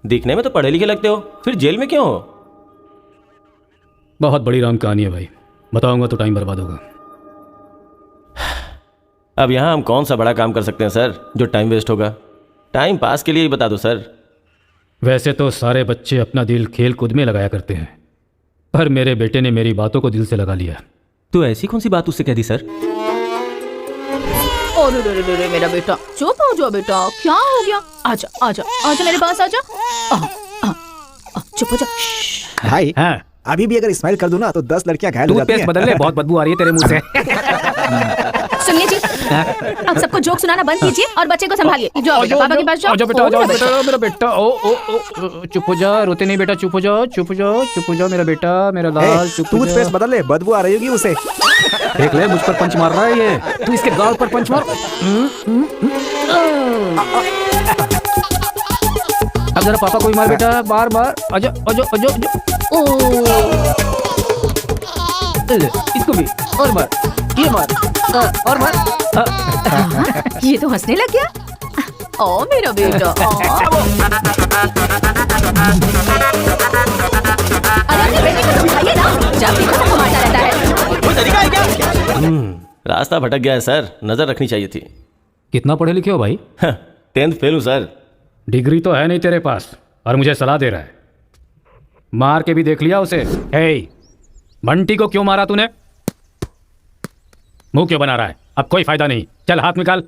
दिखने में तो पढ़े लिखे लगते हो, फिर जेल में क्यों हो? बहुत बड़ी राम कहानी है भाई, बताऊंगा तो टाइम बर्बाद होगा। अब यहाँ हम कौन सा बड़ा काम कर सकते हैं सर जो टाइम वेस्ट होगा? टाइम पास के लिए ही बता दो सर। वैसे तो सारे बच्चे अपना दिल खेल कूद में लगाया करते हैं, पर मेरे बेटे ने मेरी बातों को दिल से लगा लिया। तो ऐसी कौन सी बात उससे कह दी सर? अरे मेरा बेटा, चुप हो जाओ बेटा, क्या हो गया? आजा आजा आजा मेरे पास आजा। चुप हो जा। भाई हाँ? अभी भी अगर स्माइल कर दूं ना तो 10 लड़कियां घायल हो जाती टूथपेस्ट हैं। बदल ले, बहुत बदबू आ रही है तेरे मुंह से। सुनिए जी, अब सबको जोक सुनाना बंद कीजिए और बच्चे को संभालिए। जाओ बेटा, पापा के पास जाओ। आजा बेटा, आजा बेटा, मेरा बेटा। ओ ओ ओ, चुप हो जा, रोते नहीं बेटा, चुप हो जाओ, चुप हो जाओ, चुप हो जाओ मेरा बेटा, मेरा लाल, चुप हो जा। टूथपेस्ट बदल ले, बदबू आ रही होगी उसे। देख ले, मुझ पर पंच मार रहा है ये, तू इसके गाल पर पंच मार। अब जरा पापा को भी मार बेटा, बार बार। आजा आजा आजा आजा। इसको भी और मार, ये मार और मार। ये तो हंसने लग गया। ओ मेरा बेटा। अरे अपने बेटे को समझाइए ना, जब देखो सबको मारता रहता है। कोई तरीका है क्या? रास्ता भटक गया है सर, नजर रखनी चाहिए थी। कितना पढ़े लिखे हो भाई? 10th फेल हूँ सर। डिग्री तो है नहीं तेरे पास और मुझे सलाह दे रहा है। मार के भी देख लिया उसे। हे, बंटी को क्यों मारा तूने? मुंह क्यों बना रहा है? अब कोई फायदा नहीं, चल हाथ निकाल।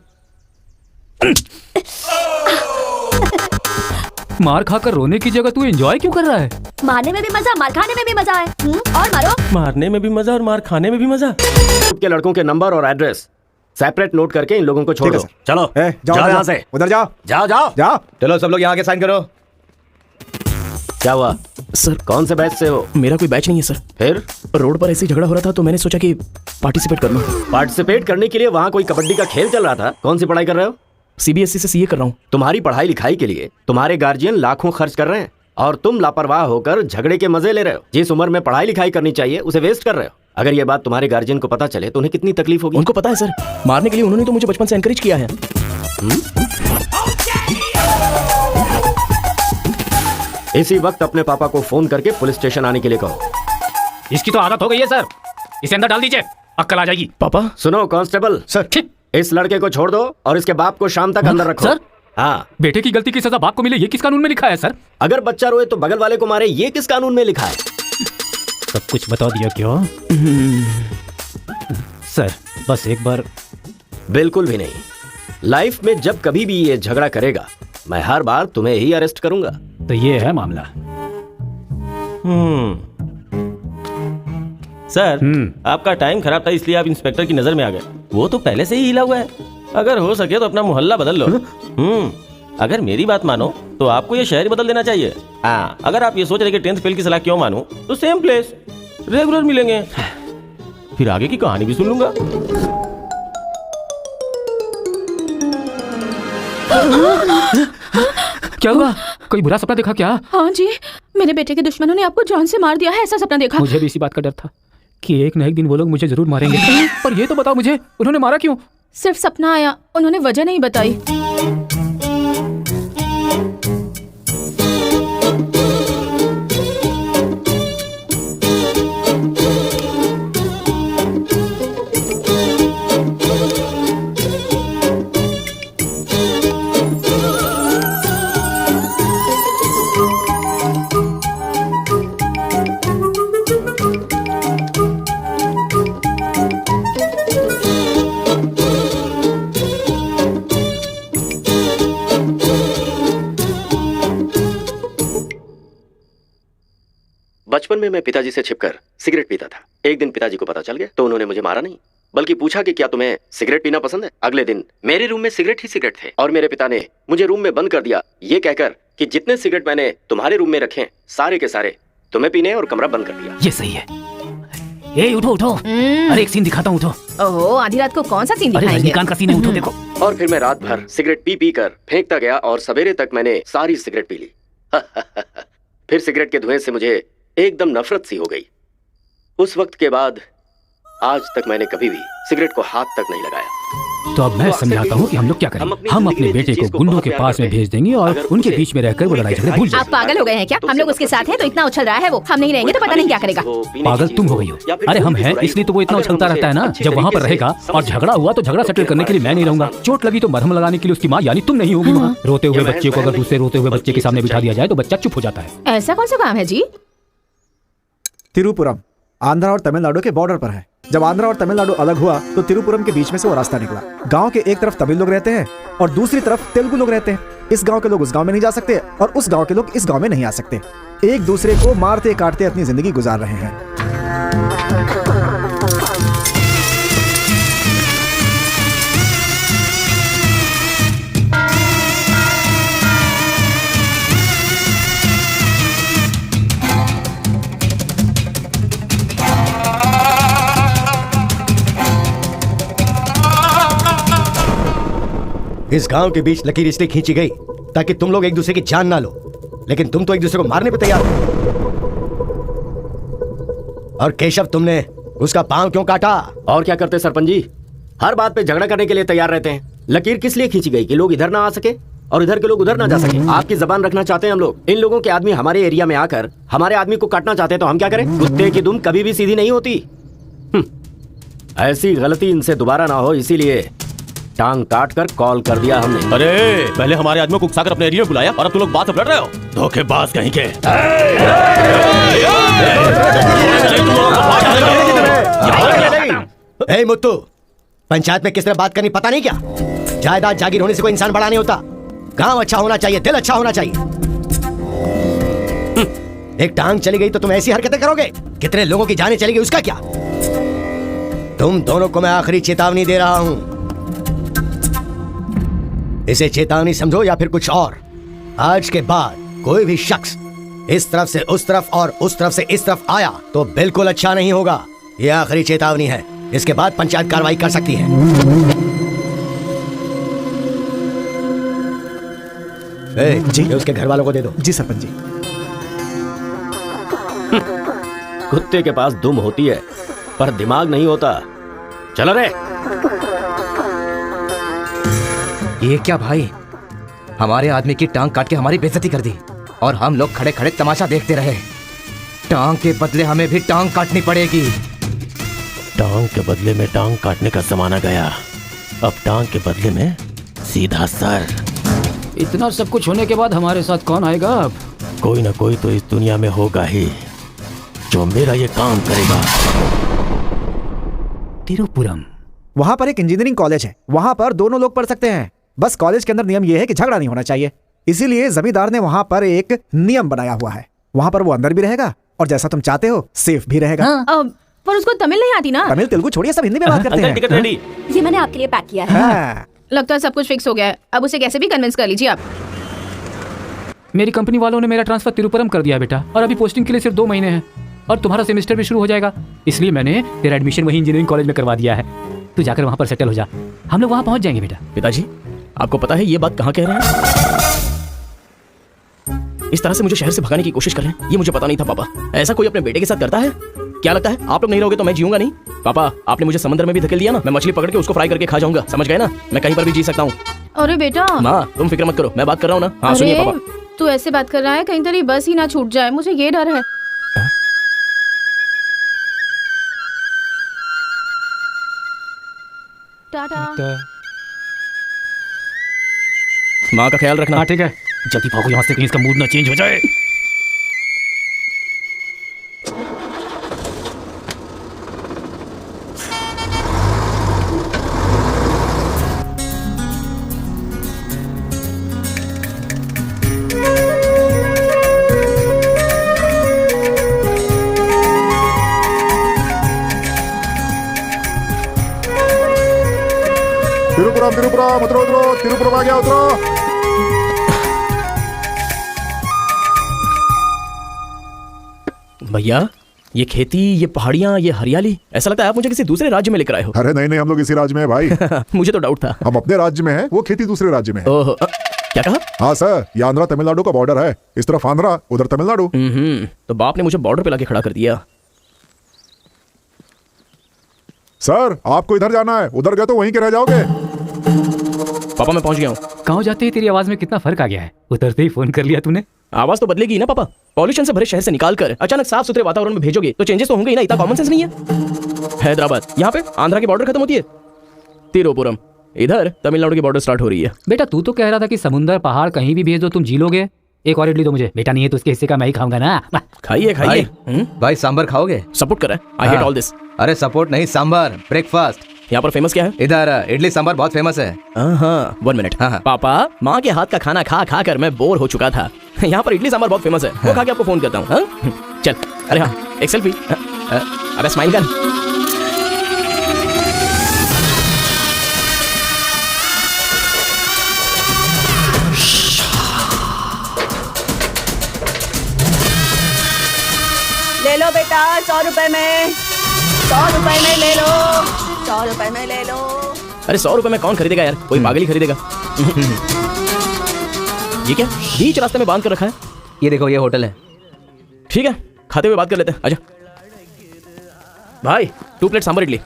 मार खाकर रोने की जगह तू एंजॉय क्यों कर रहा है? मारने में भी मजा, मार खाने में भी मजा है। और मारो। मारने में भी मजा और मार खाने में भी मजा। के लड़कों के नंबर और एड्रेस सेपरेट नोट करके इन लोगों को छोड़ दो। चलो जाओ यहाँ से, उधर जाओ जाओ जाओ जाओ। चलो सब लोग यहाँ के साइन करो। क्या हुआ सर? कौन से बैच से हो? मेरा कोई बैच नहीं है सर। फिर रोड पर ऐसे ही झगड़ा हो रहा था तो मैंने सोचा कि पार्टिसिपेट कर लूं। पार्टिसिपेट करने के लिए वहाँ कोई कबड्डी का खेल चल रहा था? कौन सी पढ़ाई कर रहे हो? सीबीएसई से सीए कर रहा हूँ। तुम्हारी पढ़ाई लिखाई के लिए तुम्हारे गार्जियन लाखों खर्च कर रहे हैं और तुम लापरवाह होकर झगड़े के मजे ले रहे हो। जिस उम्र में पढ़ाई लिखाई करनी चाहिए उसे वेस्ट कर रहे हो। अगर ये बात तुम्हारे गार्जियन को पता चले तो उन्हें कितनी तकलीफ होगी। उनको पता है सर, मारने के लिए उन्होंने तो मुझे बचपन से एनकरेज किया है। इसी वक्त अपने पापा को फोन करके पुलिस स्टेशन आने के लिए कहो। इसकी तो आदत हो गई है सर, इसे अंदर डाल दीजिए, अक्कल आ जाएगी। पापा। सुनो कांस्टेबल सर। इस लड़के को छोड़ दो और इसके बाप को शाम तक अंदर रखो। सर? हाँ। बेटे की गलती की सजा बाप को मिले, ये किस कानून में लिखा है सर? अगर बच्चा रोए तो बगल वाले को मारे, ये किस कानून में लिखा है? सब कुछ बता दिया क्यों? सर बस एक बार। बिल्कुल भी नहीं। लाइफ में जब कभी भी ये झगड़ा करेगा मैं हर बार तुम्हें ही अरेस्ट करूंगा। तो ये है मामला। सर आपका टाइम खराब था इसलिए आप इंस्पेक्टर की नजर में आ गए। वो तो पहले से ही हिला हुआ है। अगर हो सके तो अपना मोहल्ला बदल लो। अगर मेरी बात मानो तो आपको ये शहर बदल देना चाहिए। हाँ, अगर आप ये सोच रहे कि 10th फेल की सलाह क्यों मानूं, तो सेम प्लेस रेगुलर मिलेंगे, फिर आगे की कहानी भी सुन लूंगा। क्या हुआ? कोई बुरा सपना देखा क्या? हाँ जी, मेरे बेटे के दुश्मनों ने आपको जान से मार दिया है, ऐसा सपना देखा। मुझे भी इसी बात का डर था कि एक न एक दिन वो लोग मुझे जरूर मारेंगे। पर ये तो बताओ मुझे, उन्होंने मारा क्यों? सिर्फ सपना आया, उन्होंने वजह नहीं बताई। बचपन में मैं पिताजी से छिपकर सिगरेट पीता था। एक दिन पिताजी को पता चल गया तो उन्होंने मुझे मारा नहीं, बल्कि पूछा कि क्या तुम्हें सिगरेट पीना पसंद है। अगले दिन मेरे रूम में सिगरेट ही सिगरेट थे और मेरे पिता ने मुझे रूम में बंद कर दिया, ये कहकर कि जितने सिगरेट मैंने तुम्हारे रूम में रखे सारे के सारे तुम्हें पीने और कमरा बंद कर दिया। ये सही है। ए उठो उठो, अरे एक सीन दिखाता हूँ, उठो। ओहो, आधी रात को कौन सा सीन अरे दिखाएंगे? रजनीकांत का सीन है, उठो देखो। और फिर मैं रात भर सिगरेट पी पी कर फेंकता गया और सवेरे तक मैंने सारी सिगरेट पी ली। फिर सिगरेट के धुएं से मुझे एकदम नफरत सी हो गई। उस वक्त के बाद आज तक मैंने कभी भी सिगरेट को हाथ तक नहीं लगाया। तो अब मैं समझाता हूँ कि हम लोग क्या करें। हम अपने बेटे को गुंडों के पास में भेज देंगे और उनके बीच में रहकर वो लड़ाई झगड़े भूल आप जाएंगे। पागल हो गए हैं क्या? हम लोग उसके साथ हैं तो इतना उछल रहा है वो। हम नहीं रहेंगे तो पता नहीं क्या करेगा। पागल तुम हो गई हो। अरे हम हैं इसलिए तो वो इतना उछलता रहता है ना। जब वहाँ पर रहेगा और झगड़ा हुआ तो झगड़ा सेटल करने के लिए मैं नहीं रहूंगा। चोट लगी तो मरहम लगाने के लिए उसकी माँ यानी तुम नहीं होगी वहाँ। रोते हुए बच्चे को अगर दूसरे रोते हुए बच्चे के सामने बिठा दिया जाए तो बच्चा चुप हो जाता है। ऐसा कौन सा काम है जी? तिरुपुरम आंध्रा और तमिलनाडु के बॉर्डर पर है। जब आंध्रा और तमिलनाडु अलग हुआ तो तिरुपुरम के बीच में से वो रास्ता निकला। गांव के एक तरफ तमिल लोग रहते हैं और दूसरी तरफ तेलुगु लोग रहते हैं। इस गांव के लोग उस गांव में नहीं जा सकते और उस गांव के लोग इस गांव में नहीं आ सकते। एक दूसरे को मारते काटते अपनी जिंदगी गुजार रहे हैं। इस गांव के बीच लकीर इसलिए खींची गई ताकि तुम लोग एक दूसरे की जान ना लो, लेकिन तुम तो एक दूसरे को मारने पे तैयार हो। और केशव, तुमने उसका पांव क्यों काटा? और क्या करते सरपंच जी, हर बात पे झगड़ा करने के लिए तैयार रहते हैं। लकीर किस लिए खींची गई कि लोग इधर ना आ सके और इधर के लोग उधर ना जा सके। आपकी जबान रखना चाहते हैं हम लोग। इन लोगों के आदमी हमारे एरिया में आकर हमारे आदमी को काटना चाहते हैं तो हम क्या करें? कुत्ते की दुम कभी भी सीधी नहीं होती। ऐसी गलती इनसे दोबारा ना हो, इसीलिए टांग काट कर कॉल कर दिया हमने। अरे पहले हमारे आदमियों को उकसाकर अपने एरिया में बुलाया और अब तुम लोग बात लड़ रहे हो। धोखेबाज कहीं के। ए मुत्तू, पंचायत में किस तरह बात करनी पता नहीं क्या? जायदाद जागीर होने से कोई इंसान बड़ा नहीं होता। गांव अच्छा होना चाहिए, दिल अच्छा होना चाहिए। एक टांग चली गई तो तुम ऐसी हरकतें करोगे? कितने लोगों की जानें चली गई उसका क्या? तुम दोनों को मैं आखिरी चेतावनी दे रहा हूं। इसे चेतावनी समझो या फिर कुछ और। आज के बाद कोई भी शख्स इस तरफ से उस तरफ और उस तरफ से इस तरफ आया तो बिल्कुल अच्छा नहीं होगा। यह आखिरी चेतावनी है। इसके बाद पंचायत कार्रवाई कर सकती है। जी। ये उसके घर वालों को दे दो। जी सरपंच जी। कुत्ते के पास दुम होती है पर दिमाग नहीं होता। चलो रे। ये क्या भाई, हमारे आदमी की टांग काट के हमारी बेइज्जती कर दी और हम लोग खड़े खड़े तमाशा देखते रहे। टांग के बदले हमें भी टांग काटनी पड़ेगी। टांग के बदले में टांग काटने का जमाना गया। अब टांग के बदले में सीधा सर। इतना सब कुछ होने के बाद हमारे साथ कौन आएगा अब? कोई ना कोई तो इस दुनिया में होगा ही जो मेरा ये काम करेगा। तिरुपुरम। वहां पर एक इंजीनियरिंग कॉलेज है। वहां पर दोनों लोग पढ़ सकते हैं। बस कॉलेज के अंदर नियम यह है कि झगड़ा नहीं होना चाहिए। इसीलिए जमींदार ने वहां पर एक नियम बनाया हुआ है। वहां पर वो अंदर भी रहेगा और जैसा तुम चाहते हो सेफ भी रहेगा। पर उसको तमिल नहीं आती ना। तमिल तेलुगु छोड़िए, सब हिंदी में बात करते अंकल हैं। Ticket ready. ये मैंने आपके लिए पैक किया है। हाँ। लगता है सब कुछ फिक्स हो गया है। अब उसे कैसे भी कन्विंस कर लीजिए आप। मेरी कंपनी वालों ने मेरा ट्रांसफर तिरुपुरम कर दिया बेटा, और अभी पोस्टिंग के लिए सिर्फ 2 महीने हैं और तुम्हारा सेमेस्टर भी शुरू हो जाएगा। इसलिए मैंने तेरा एडमिशन वही इंजीनियरिंग कॉलेज में करवा दिया है। तू जाकर वहाँ पर सेटल हो जा। हम लोग वहाँ पहुँच जाएंगे बेटा। पिताजी, आपको पता है ये बात कहाँ कह रहे हैं? इस तरह से मुझे शहर से भगाने की कोशिश कर रहे हैं, ये मुझे पता नहीं था पापा। ऐसा कोई अपने बेटे के साथ करता है? क्या लगता है आप लोग नहीं रहोगे तो मैं जीऊंगा नहीं? पापा, आपने मुझे समंदर में भी धकेल दिया ना, मैं मछली पकड़ के उसको फ्राई करके खा जाऊंगा। समझ गए ना? मैं कहीं पर भी जी सकता हूँ। अरे बेटा। माँ, तुम फिक्र मत करो, मैं बात कर रहा हूँ ना। हाँ सुनिए पापा। तू ऐसे बात कर रहा है, कहीं तेरी बस ही ना छूट जाए, मुझे ये डर है। टाटा। माँ का ख्याल रखना। हाँ ठीक है, जल्दी भागो यहाँ से, कहीं इसका मूड ना चेंज हो जाए। तिरुपुरम तिरुपुरम उतरो उतरो, तिरुपुरम आ गया, उतरो। भैया, ये खेती, ये पहाड़ियाँ, ये हरियाली, ऐसा लगता है आप मुझे किसी दूसरे राज्य में लेकर आए हो। अरे नहीं नहीं, हम लोग इसी राज्य में है भाई। मुझे तो डाउट था। हम अपने राज्य में हैं, वो खेती दूसरे राज्य में है। ओहो, क्या कहा? हाँ सर, ये आंध्रा तमिलनाडु का बॉर्डर है। इस तरफ आंध्रा, उधर तमिलनाडु। तो बाप ने मुझे बॉर्डर पे लाके खड़ा कर दिया। सर आपको इधर जाना है, उधर गए तो वहीं के रह जाओगे। पापा मैं पहुंच गया हूँ। गाँव जाते ही तेरी आवाज में कितना फर्क आ गया है। उतरते ही फोन कर लिया तूने। आवाज तो बदलेगी ना पापा। पॉल्यूशन से भरे शहर से निकालकर अचानक साफ सुथरे वातावरण में भेजोगे तो चेंजेस तो होंगे ही ना। इतना कॉमन सेंस नहीं है। हैदराबाद, यहाँ पे आंध्रा की बॉर्डर खत्म होती है। तिरुपुरम, इधर तमिलनाडु की बॉर्डर स्टार्ट हो रही है। बेटा तू तो कह रहा था कि समुंदर पहाड़ कहीं भी भेज दो तुम जी लोगे। एक और इडली दो मुझे। बेटा नहीं है तो उसके हिस्से का मैं ही खाऊंगा ना। खाइए खाइए। भाई सांबर खाओगे? सपोर्ट कर रहा है। I hate all this. अरे सपोर्ट नहीं, सांबर ब्रेकफास्ट। यहाँ पर फेमस क्या है? इधर इडली सांबर बहुत फेमस है। हाँ 1 मिनट। हाँ पापा, माँ के हाथ का खाना खा खा कर मैं बोर हो चुका था। यहाँ पर इडली सांबर बहुत फेमस है। वो खा के आपको फोन करता हूँ। चल। अरे हाँ एक सेल्फी। अरे स्माइल कर। ले लो बेटा 100 रुपए में, 100 रुपए में ले लो, 100 रुपए में ले लो। अरे 100 रुपए में कौन खरीदेगा यार? कोई पागल ही खरीदेगा। ये क्या बीच रास्ते में बांध कर रखा है? ये देखो ये होटल है। ठीक है खाते हुए बात कर लेते हैं। आजा भाई 2 प्लेट सांबर इडली।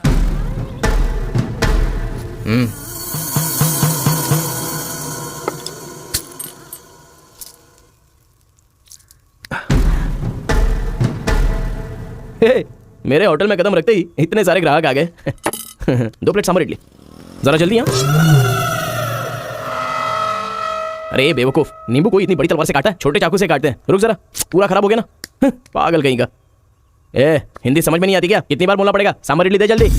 मेरे होटल में कदम रखते ही इतने सारे ग्राहक आ गए। 2 प्लेट सांबर इडली जरा जल्दी। यहाँ अरे बेवकूफ, नींबू कोई इतनी बड़ी तलवार से काटा है? छोटे चाकू से काटते हैं। रुक जरा, पूरा खराब हो गया ना। पागल कहीं का। ए हिंदी समझ में नहीं आती क्या? कितनी बार बोलना पड़ेगा? सांबर इडली दे जल्दी।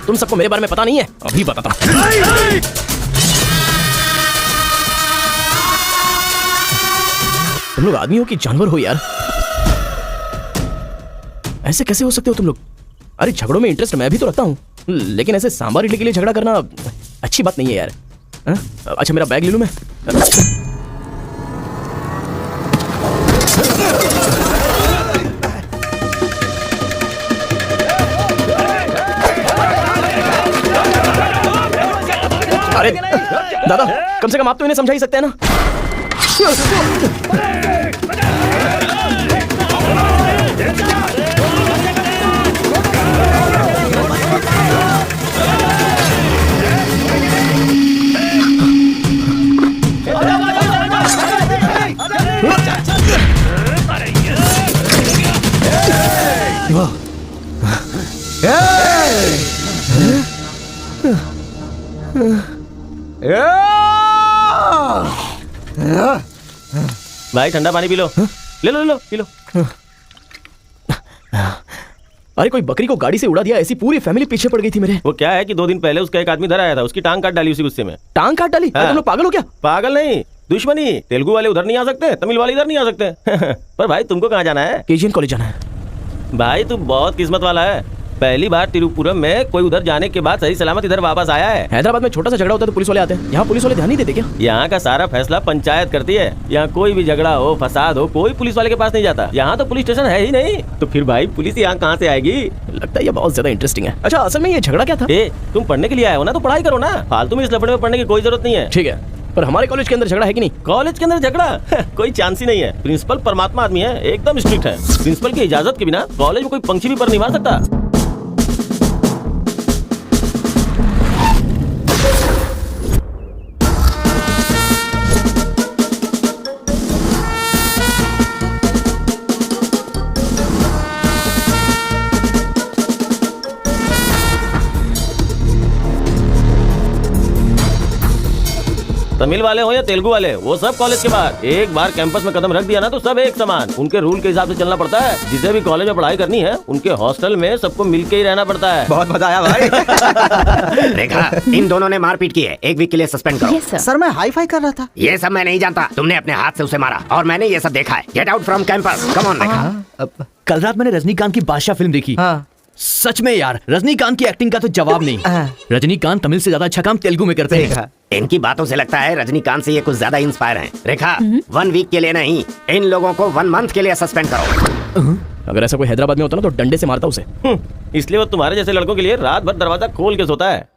तुम सबको मेरे बारे में पता नहीं है? अभी बताता हूं। तुम लोग आदमी हो कि जानवर हो यार? ऐसे कैसे हो सकते हो तुम लोग? अरे झगड़ों में इंटरेस्ट मैं भी तो रखता हूं, लेकिन ऐसे सांबर इडली के लिए झगड़ा करना अच्छी बात नहीं है यार। अच्छा मेरा बैग ले लूं मैं? अरे दादा कम से कम आप तो इन्हें समझा ही सकते हैं ना। भाई ठंडा पानी पी लो। ले लो ले लो पी लो। अरे कोई बकरी को गाड़ी से उड़ा दिया, ऐसी पूरी फैमिली पीछे पड़ गई थी मेरे। वो क्या है कि 2 दिन पहले उसका एक आदमी इधर आया था, उसकी टांग काट डाली उसी गुस्से में। टांग काट डाली? हाँ। तुम लोग पागल हो क्या? पागल नहीं, दुश्मनी। तेलुगु वाले उधर नहीं आ सकते, तमिल वाले इधर नहीं आ सकते। पर भाई तुमको कहाँ जाना है? केजीएन कॉलेज जाना है। भाई तू बहुत किस्मत वाला है। पहली बार तिरुपुरम में कोई उधर जाने के बाद सही सलामत इधर वापस आया है। हैदराबाद में छोटा सा झगड़ा होता है तो पुलिस वाले आते हैं। यहाँ पुलिस वाले ध्यान नहीं देते क्या? यहाँ का सारा फैसला पंचायत करती है। यहाँ कोई भी झगड़ा हो, फसाद हो, कोई पुलिस वाले के पास नहीं जाता। यहाँ तो पुलिस स्टेशन है ही नहीं, तो फिर भाई पुलिस यहाँ कहाँ से आएगी? लगता है ये बहुत ज्यादा इंटरेस्टिंग है। अच्छा असल में ये झगड़ा क्या था? तुम पढ़ने के लिए आए हो ना, तो पढ़ाई करो ना। फालतू में इस लफड़े में पढ़ने की कोई जरूरत नहीं है। ठीक है, पर हमारे कॉलेज के अंदर झगड़ा है कि नहीं? कॉलेज के अंदर झगड़ा? कोई चांस ही नहीं है। प्रिंसिपल परमात्मा आदमी है, एकदम स्ट्रिक्ट है। प्रिंसिपल की इजाजत के बिना कॉलेज में कोई पंछी भी पर नहीं मार सकता। तमिल वाले हो या तेलुगु वाले, वो सब कॉलेज के बाहर। एक बार कैंपस में कदम रख दिया ना तो सब एक समान। उनके रूल के हिसाब से चलना पड़ता है। जिसे भी कॉलेज में पढ़ाई करनी है उनके हॉस्टल में सबको मिलके ही रहना पड़ता है। बहुत मजा आया भाई। रेखा, इन दोनों ने मारपीट की है, 1 वीक के लिए सस्पेंड करो। Yes, sir. सर मैं हाई फाई कर रहा था। ये सब मैं नहीं जानता। तुमने अपने हाथ से उसे मारा और मैंने ये सब देखा है। Get out from campus. Come on Rekha. कल रात मैंने रजनीकांत की बादशाह फिल्म देखी। हाँ। सच में यार, रजनीकांत की एक्टिंग का तो जवाब नहीं। रजनीकांत तमिल से ज्यादा अच्छा काम तेलुगु में करते हैं। इनकी बातों से लगता है रजनीकांत से ये कुछ ज्यादा इंस्पायर हैं। रेखा, 1 वीक के लिए नहीं, इन लोगों को 1 मंथ के लिए सस्पेंड करो। अगर ऐसा कोई हैदराबाद में होता ना तो डंडे से मारता उसे। इसलिए वो तुम्हारे जैसे लड़कों के लिए रात भर दरवाजा खोल के सोता है।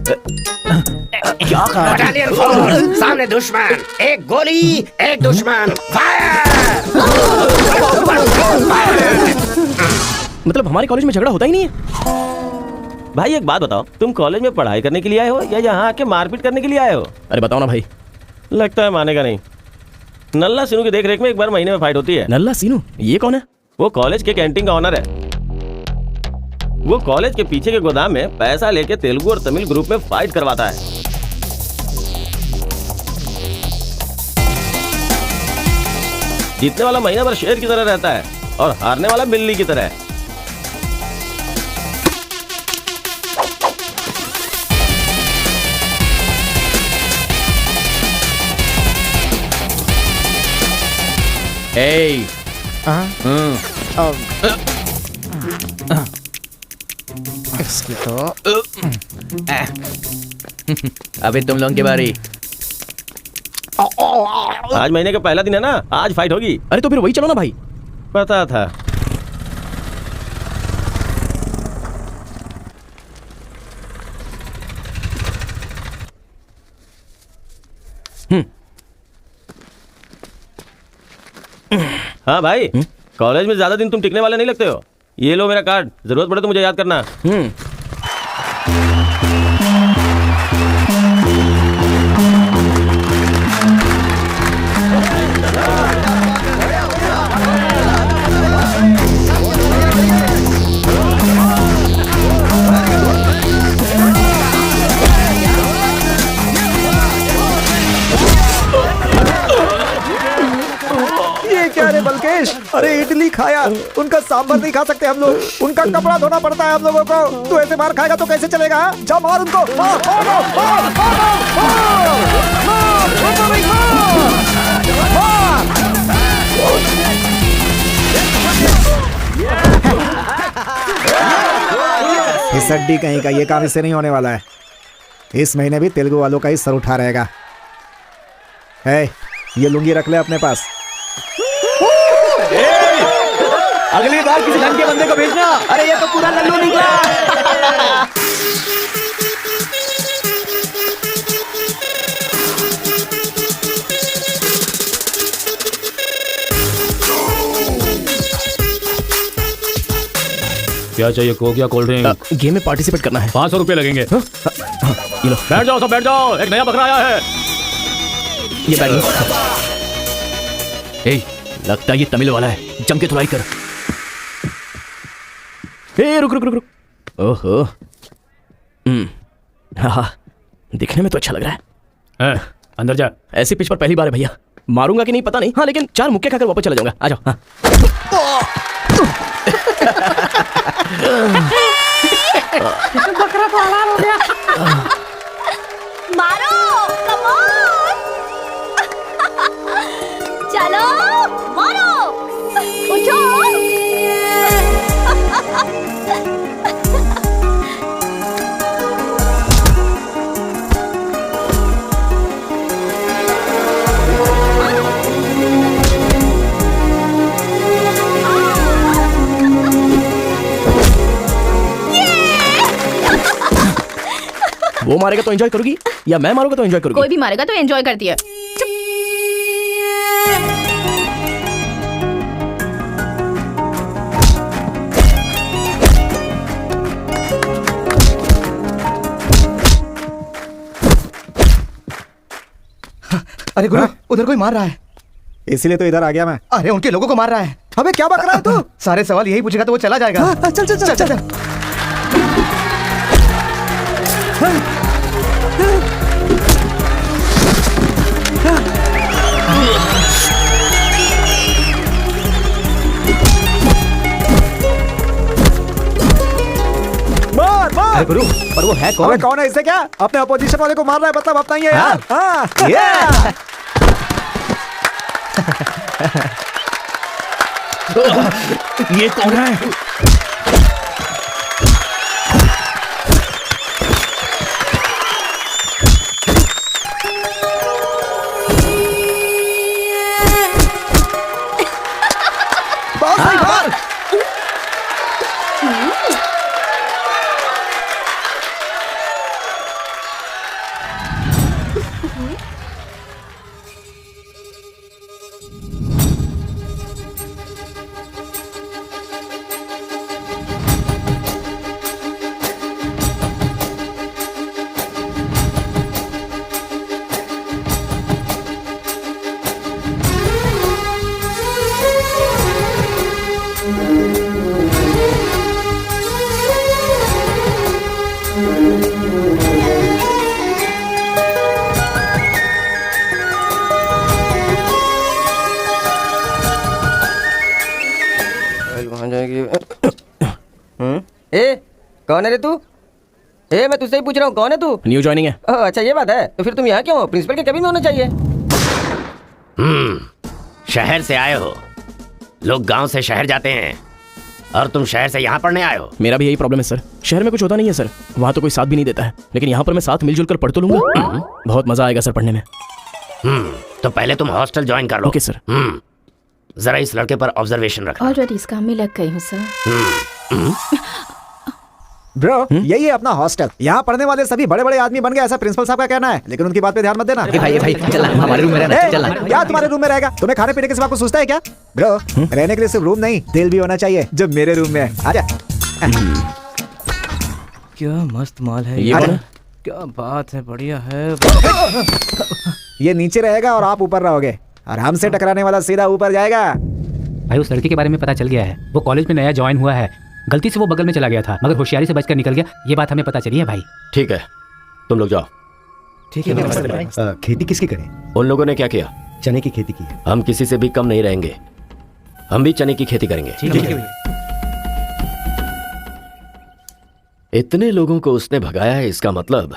क्या कर रहा है? बटालियन फॉरवर्ड, सामने दुश्मन, एक गोली, एक दुश्मन, फायर! मतलब हमारे कॉलेज में झगड़ा होता ही नहीं है? भाई एक बात बताओ, तुम कॉलेज में पढ़ाई करने के लिए आए हो या यहाँ आके मारपीट करने के लिए आए हो? अरे बताओ ना भाई। लगता है मानेगा नहीं। नल्ला सिनू की देखरेख में एक बार महीने में फाइट होती है। नल्ला सीनू, ये कौन है? वो कॉलेज के कैंटीन का ऑनर है। वो कॉलेज के पीछे के गोदाम में पैसा लेके तेलुगु और तमिल ग्रुप में फाइट करवाता है। जीतने वाला महीना भर शेर की तरह रहता है और हारने वाला बिल्ली की तरह। Hey. इसकी तो अबे तुम लोगों की बारी। आज महीने का पहला दिन है ना, आज फाइट होगी। अरे तो फिर वही चलो ना भाई। पता था। हाँ भाई, कॉलेज में ज्यादा दिन तुम टिकने वाले नहीं लगते हो। ये लो मेरा कार्ड, जरूरत पड़े तो मुझे याद करना। ये क्या रे बलकेश, अरे इडली खाया, उनका सांभर नहीं खा सकते हम लोग, उनका कपड़ा धोना पड़ता है हम लोगों को। तू ऐसे मार खाएगा तो कैसे चलेगा? जा मार उनको, मार, मार, मार, मार, मार, मार, मार, मार। इस हड्डी कहीं का ये काम इससे नहीं होने वाला है। इस महीने भी तेलुगु वालों का ही सर उठा रहेगा। है, ये लुंगी रख ले अपने पास। अगली बार किसी ढंग के बंदे को भेजना। अरे ये तो पूरा लल्लू निकला। क्या चाहिए, कोक या कोल्ड ड्रिंक? गेम में पार्टिसिपेट करना है। 500 रुपए लगेंगे। ये लो। बैठ जाओ, सब बैठ जाओ, एक नया बकरा आया है। ये बैग लो। ए, लगता है ये तमिल वाला है, जम के थोड़ा कर। ए, रुक रुक रुक रुक। ओहो। हाँ, दिखने में तो अच्छा लग रहा है। अंदर जा। ऐसी पिच पर पहली बार है भैया। मारूंगा कि नहीं पता नहीं। हाँ, लेकिन 4 मुक्के खाकर वापस चला जाऊंगा। आ जाओ। हाँ। बकरा पाला हो गया। मारो, कम ऑन। चलो, मारो, उठो। वो मारेगा तो एंजॉय करोगी या मैं मारूंगा तो एंजॉय करोगी? कोई भी मारेगा तो एंजॉय करती है। अरे गुरु, उधर कोई मार रहा है। इसीलिए तो इधर आ गया मैं। अरे उनके लोगों को मार रहा है। अबे क्या बक रहा है तू? सारे सवाल यही पूछेगा तो वो चला जाएगा। चल चल चल चल। मार मार। अरे गुरु, पर वो है कौन? अबे कौन है? इससे क्या? अपने अपोजिशन वाले को मार रहा है, मतलब अपना ही है यार। हाँ। ये कौन है? ए कौन है रे तू? ए मैं तुझसे ही पूछ रहा हूँ, कौन है तू? न्यू ज्वाइनिंग है। ओह अच्छा ये बात है, तो फिर तुम यहाँ क्यों हो? प्रिंसिपल के केबिन में होना चाहिए। शहर से आए हो, लोग गांव से शहर जाते हैं और तुम शहर से यहाँ पढ़ने आए हो। मेरा भी यही प्रॉब्लम है सर, शहर में कुछ होता नहीं है सर, वहाँ तो कोई साथ भी नहीं देता है, लेकिन यहाँ पर मैं साथ मिलजुल कर पढ़ तो लूंगा। बहुत मजा आएगा सर पढ़ने में। तो पहले तुम हॉस्टल ज्वाइन कर लो। Okay sir. जरा इस लड़के पर ऑब्जर्वेशन रखना। ऑलरेडी इस काम में लग गई हूँ सर। ब्रो यही है अपना हॉस्टल, यहाँ पढ़ने वाले सभी बड़े बड़े आदमी बन गए, ऐसा प्रिंसिपल साहब का कहना है, लेकिन उनकी बात पे ध्यान मत देना। भाई चल हमारे रूम में रहना, ए, चल क्या तुम्हारे रूम में रहेगा? तुम्हें खाने पीने के सिवा कुछ सोचता है क्या? ब्रो रहने के लिए सिर्फ रूम नहीं, दिल भी होना चाहिए, जो मेरे रूम में है। आजा। क्या मस्त माल है ये ये, क्या बात है, बढ़िया है। ये नीचे रहेगा और आप ऊपर रहोगे, और हमसे टकराने वाला सीधा ऊपर जाएगा। भाई उस लड़के के बारे में पता चल गया है, वो कॉलेज में नया ज्वाइन हुआ है, गलती से वो बगल में चला गया था, मगर होशियारी से बचकर निकल गया, ये बात हमें पता चली है भाई। ठीक है, तुम लोग जाओ। ठीक है। खेती किसकी करें? उन लोगों ने क्या किया? चने की खेती की है। हम किसी से भी कम नहीं रहेंगे, हम भी चने की खेती करेंगे। ठीक है। इतने लोगों को उसने भगाया है, इसका मतलब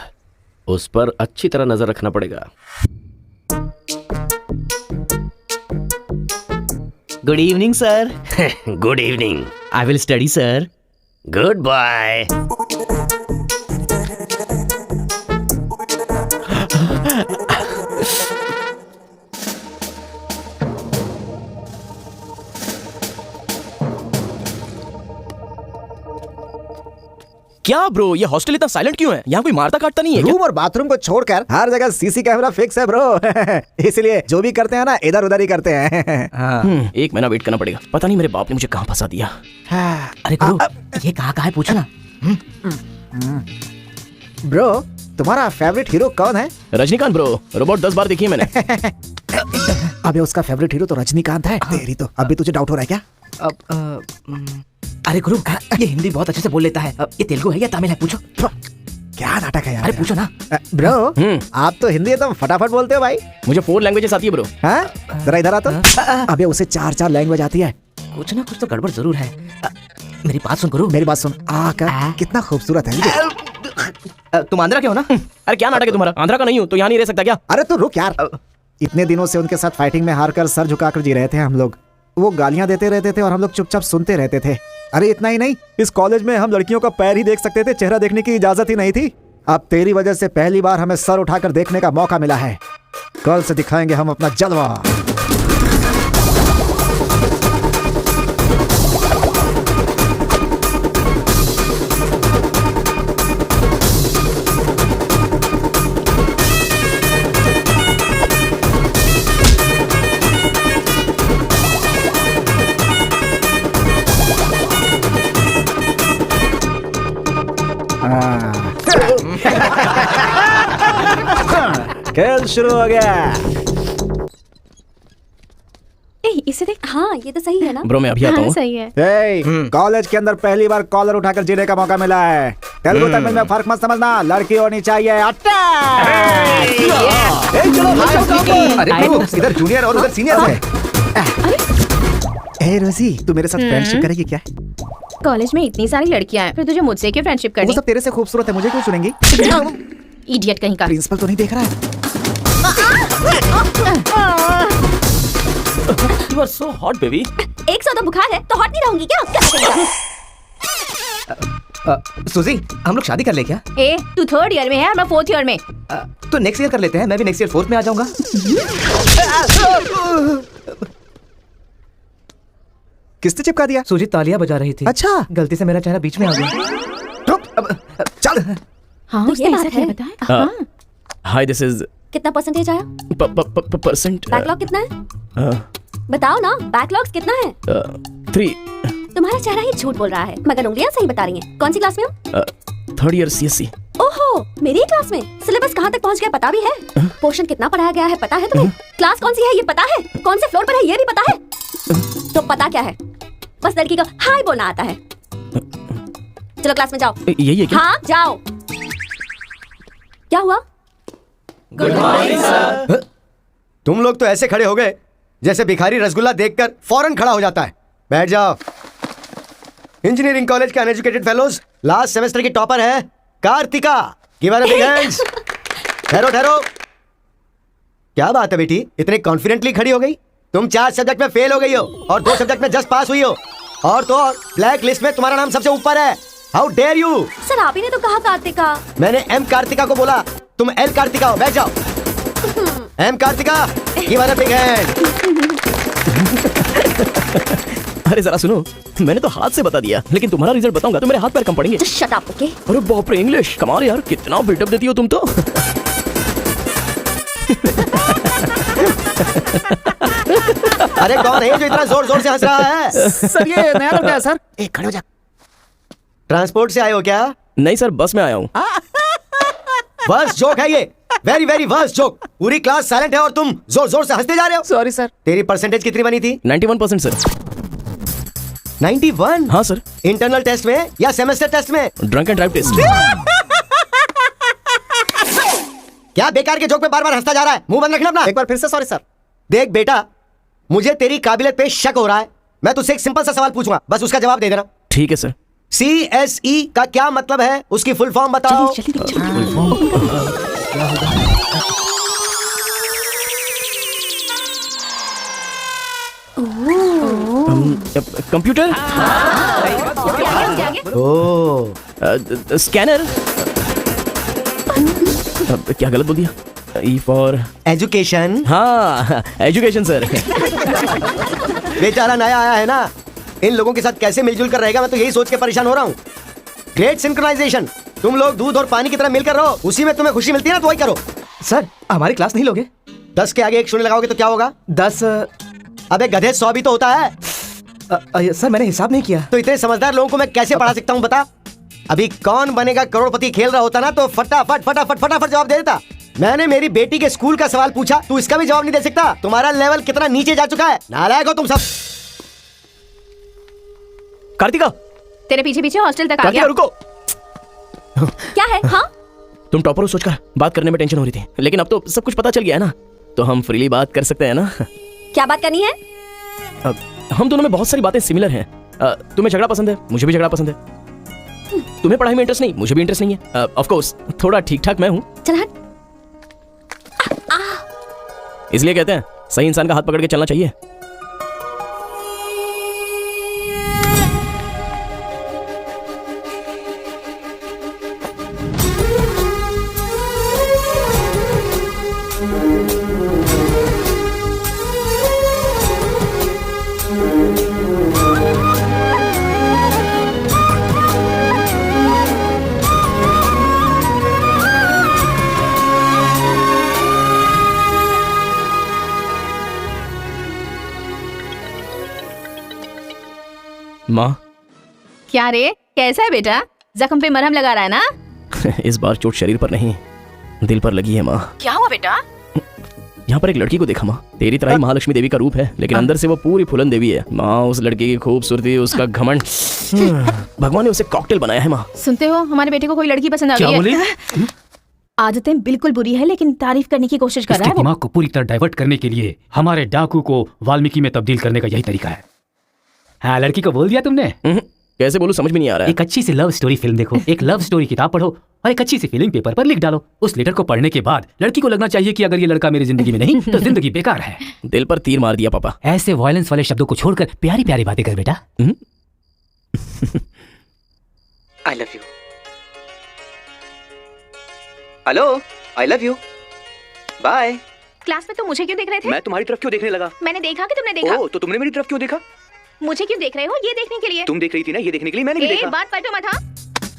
उस पर अच्छी तरह नजर रखना पड़ेगा। Good evening sir. Good evening. I will study sir. Good bye. क्या ब्रो, ये हॉस्टल इतना साइलेंट क्यों है? यहाँ कोई मारता काटता नहीं है क्या? रूम और बाथरूम को छोड़कर हर जगह सीसी कैमरा फिक्स है ब्रो। इसलिए जो भी करते हैं ना, इधर उधर ही करते हैं। एक महीना वेट करना पड़ेगा, पता नहीं मेरे बाप ने मुझे कहाँ फंसा दिया। अरे गुरु ये कहाँ है पूछो ना। ब्रो तुम्हारा फेवरेट हीरो कौन है? रजनीकांत ब्रो, रोबोट 10 बार देखी है मैंने। अबे उसका फेवरेट हीरो तो रजनीकांत है। तेरी तो अभी तुझे डाउट हो रहा है क्या? अरे गुरु ये हिंदी बहुत अच्छे से बोल लेता है, ये तेलुगु है या तमिल है पूछो। क्या नाटक है यार। अरे पूछो ना। ब्रो आप तो हिंदी एकदम फटाफट बोलते हो भाई। मुझे 4 लैंग्वेजेस आती है ब्रो। हाँ जरा इधर आ तो। अबे उसे 4 लैंग्वेज आती है। कुछ ना कुछ तो गड़बड़ जरूर है। मेरी बात सुन गुरु। मेरी बात सुन। कितना खूबसूरत है। तुम आंध्रा के हो ना? अरे क्या नाटक है तुम्हारा? आंध्रा का नहीं हूँ तो यहाँ नहीं रह सकता क्या? अरे तो रुक यार, इतने दिनों से उनके साथ फाइटिंग में हार कर सर झुकाकर जी रहे थे हम लोग। वो गालियां देते रहते थे और हम लोग चुपचाप सुनते रहते थे। अरे इतना ही नहीं, इस कॉलेज में हम लड़कियों का पैर ही देख सकते थे, चेहरा देखने की इजाजत ही नहीं थी। अब तेरी वजह से पहली बार हमें सर उठाकर देखने का मौका मिला है। कल से दिखाएंगे हम अपना जलवा। खेल शुरू हो गया। इसे देख। हाँ ये तो सही है ना ब्रो मैं अभी आता हूँ। सही है। कॉलेज के अंदर पहली बार कॉलर उठाकर जीने का मौका मिला है। तेलुगु तमिल में फर्क मत समझना, लड़की होनी चाहिए। अरे इधर जूनियर और उधर सीनियर है। ए रोजी तू मेरे साथ फ्रेंडशिप करेगी क्या? कॉलेज में इतनी सारी लड़कियां हैं, फिर तुझे मुझसे क्यों फ्रेंडशिप वो करनी? सब तेरे से खूबसूरत है, मुझे क्यों चुनेंगी? इडियट कहीं का। प्रिंसिपल तो नहीं देख रहा है? You are so hot, baby. 100 तो बुखार है तो हॉट नहीं रहूंगी क्या? सुजी हम लोग शादी कर ले क्या? ए तू 3rd ईयर में है और मैं 4th ईयर में। तो नेक्स्ट ईयर कर लेते हैं, मैं भी नेक्स्ट ईयर 4th में आ जाऊंगा। किसने चिपका दिया? सुजी तालियां बजा रही थी। अच्छा गलती से मेरा चेहरा बीच में आ गया। चल। हाँ ये बात है। हाँ हाय दिस इज कितना परसेंटेज आया? परसेंट। बैकलॉग कितना है? बताओ ना, बैकलॉग्स कितना है? 3। तुम्हारा चेहरा ही झूठ बोल रहा है, मगर उंगलियां सही बता रही हैं। कौन सी क्लास में हो? 3rd year CSC। ओहो मेरी क्लास में। सिलेबस कहाँ तक पहुँच गया पता भी है? पोर्शन कितना पढ़ाया गया है पता है तुम्हें? क्लास कौन सी है ये पता है? कौन से फ्लोर पर है ये भी पता है? तो पता क्या है? बस लड़की को हाय बोलना आता है। चलो क्लास में जाओ। यही है क्या? हाँ जाओ। क्या हुआ? Good morning sir. तुम लोग तो ऐसे खड़े हो गए जैसे भिखारी रसगुल्ला देखकर फौरन खड़ा हो जाता है। बैठ जाओ। इंजीनियरिंग कॉलेज के अनएजुकेटेड फेलोज, लास्ट सेमेस्टर की टॉपर है Kartika. Give her a big hands. ठहरो ठहरो, क्या बात है बेटी, इतने कॉन्फिडेंटली खड़ी हो गई? तुम 4 सब्जेक्ट में फेल हो गई हो और 2 सब्जेक्ट में जस्ट पास हुई हो, और तो और ब्लैक लिस्ट में तुम्हारा नाम सबसे ऊपर है। How dare you. सर आप ही ने तो कहा कार्तिका। मैंने एम कार्तिका को बोला, तुम एल कार्तिका हो। बैठ जाओ। Am Kartika, give her a big hand. अरे जरा सुनो, मैंने तो हाथ से बता दिया, लेकिन तुम्हारा रिजल्ट बताऊंगा तो मेरे हाथ पैर कम पड़ेंगे। Just shut up, okay? अरे बाप रे, इंग्लिश कमाल यार, कितना बिल्डअप देती हो तुम तो। अरे कौन है जो इतना जोर जोर से हंस रहा है? सर ये नया लड़का है सर। एक खड़े हो जा। ट्रांसपोर्ट से आए हो क्या? नहीं सर, बस में आया हूँ। वर्स्ट जोक है ये, वेरी वेरी वर्स्ट जोक। पूरी क्लास साइलेंट है और तुम जोर जोर से हंसते जा रहे हो। Sorry sir. तेरी परसेंटेज कितनी बनी थी? 91% सर। 91? हाँ सर। इंटरनल टेस्ट में या सेमेस्टर टेस्ट में? Drunk and drive test. क्या बेकार के जोक पे बार बार हंसता जा रहा है? मुंह बंद रखना अपना। एक बार फिर से सॉरी सर। देख बेटा, मुझे तेरी काबिलियत पे शक हो रहा है। मैं तुझसे एक सिंपल सा सवाल पूछूंगा, बस उसका जवाब दे देना। ठीक है सर। CSE का क्या मतलब है? उसकी फुल फॉर्म बताओ। कंप्यूटर, ओह, स्कैनर। क्या गलत बोल दिया? E for education. हाँ, एजुकेशन सर। बेचारा नया आया है ना, इन लोगों के साथ कैसे मिलजुल कर रहेगा, मैं तो यही सोच के परेशान हो रहा हूँ। Great synchronization. तुम लोग दूध और पानी की तरह मिलकर रहो, उसी में तुम्हें खुशी मिलती है ना, तो वही करो। सर हमारी क्लास नहीं लोगे? 10 के आगे एक शून्य लगाओगे तो क्या होगा? 10। अबे गधे, 100 भी तो होता है। सर मैंने हिसाब नहीं किया। तो इतने समझदार लोगों को मैं कैसे पढ़ा सकता हूँ बता? अभी कौन बनेगा करोड़पति खेल रहा होता ना, तो फटाफट फटाफट फटाफट जवाब दे देता। मैंने मेरी बेटी के स्कूल का सवाल पूछा, तू इसका भी जवाब नहीं दे सकता? तुम्हारा लेवल कितना नीचे जा चुका है, नालायक हो तुम सब। कार्तिका, तेरे पीछे पीछे हॉस्टल तक आ कार्तिका गया। रुको। क्या है? हाँ तुम टॉपर हो सोचकर बात करने में टेंशन हो रही थी, लेकिन अब तो सब कुछ पता चल गया है ना, तो हम फ्रीली बात कर सकते हैं ना। क्या बात करनी है? हम दोनों में बहुत सारी बातें सिमिलर हैं। तुम्हें झगड़ा पसंद है, मुझे भी झगड़ा पसंद है। तुम्हें पढ़ाई में इंटरेस्ट नहीं, मुझे भी इंटरेस्ट नहीं है। ऑफ कोर्स थोड़ा ठीक ठाक मैं हूँ, चल हट। इसलिए कहते हैं सही इंसान का हाथ पकड़ के चलना चाहिए। माँ, क्या रे, कैसा है बेटा? जख्म पे मरहम लगा रहा है ना? इस बार चोट शरीर पर नहीं, दिल पर लगी है माँ। क्या हुआ बेटा? यहाँ पर एक लड़की को देखा माँ, तेरी तरह ही महालक्ष्मी देवी का रूप है, लेकिन अंदर से वो पूरी फुलन देवी है। माँ, उस लड़की की खूबसूरती, उसका घमंड, भगवान ने उसे कॉकटेल बनाया है माँ। सुनते हो, हमारे बेटे को कोई लड़की पसंद आ क्या गई बोली? है। आदतें बिल्कुल बुरी है, लेकिन तारीफ करने की कोशिश कर रहा इसके है वो। दिमाग को पूरी तरह डाइवर्ट करने के लिए हमारे डाकू को वाल्मीकि में तब्दील करने का यही तरीका है। हाँ, लड़की को बोल दिया तुमने? कैसे बोलूं, समझ में नहीं आ रहा है। एक अच्छी सी लव स्टोरी फिल्म देखो, एक लव स्टोरी किताब पढ़ो और एक अच्छी सी फीलिंग पेपर पर लिख डालो। उस लेटर को पढ़ने के बाद लड़की को लगना चाहिए कि अगर ये लड़का मेरी जिंदगी में नहीं तो जिंदगी बेकार है। दिल पर तीर मार दिया पापा। ऐसे वायलेंस वाले शब्दों को छोड़कर प्यारी प्यारी बातें कर बेटा। I love you. Hello, I love you. Bye. Class में तुम मुझे क्यों देख रहे थे? मैं तुम्हारी तरफ क्यों देखने लगा? मैंने देखा कि तुमने देखा। ओह, तो तुमने मेरी तरफ क्यों देखा? मुझे क्यों देख रहे हो? ये देखने के लिए। तुम देख रही थी ना, ये देखने के लिए मैंने भी देखा। बात पलटो मत। हाँ,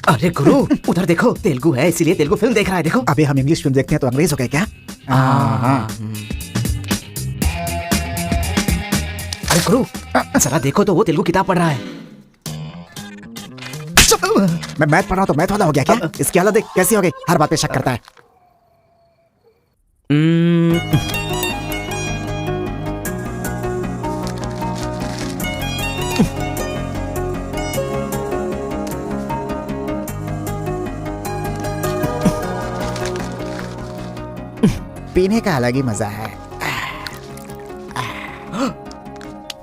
अरे गुरु, उधर देखो, तेलुगु है इसीलिए तेलुगु फिल्म देख रहा है। देखो, अभी हम इंग्लिश फिल्म देखते हैं तो अंग्रेज हो गए क्या? अरे गुरु, जरा देखो तो वो तेलुगु किताब पढ़ रहा है। मैं मैथ पढ़ रहा हूँ तो मैथ वाला हो गया क्या? इसकी हालत देख कैसी हो गई, हर बात पे शक करता है। पीने का अलग ही मजा है।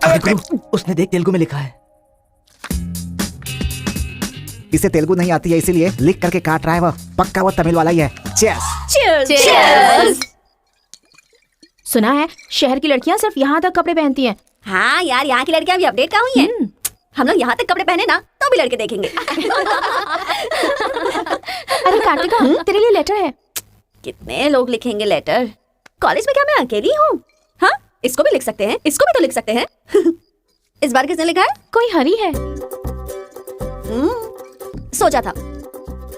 अरे गुरु, उसने देख तेलुगु में लिखा है। इसे तेलुगु नहीं आती है इसीलिए लिख करके काट रहा है वो। पक्का वो तमिल वाला ही है। चीयर्स। Cheers! सुना है शहर की लड़कियां सिर्फ यहाँ तक कपड़े पहनती हैं। हाँ यार, यहाँ की लड़कियां भी अपडेट का हुई हैं। हम लोग यहाँ तक कपड़े पहने ना तो भी लड़के देखेंगे। अरे कार्तिका, तेरे लिए लेटर है। कितने लोग लिखेंगे लेटर? कॉलेज में क्या मैं अकेली हूँ? हाँ, इसको भी लिख सकते हैं, इसको भी तो लिख सकते हैं। इस बार किसने लिखा है? कोई हरी है। सोचा था,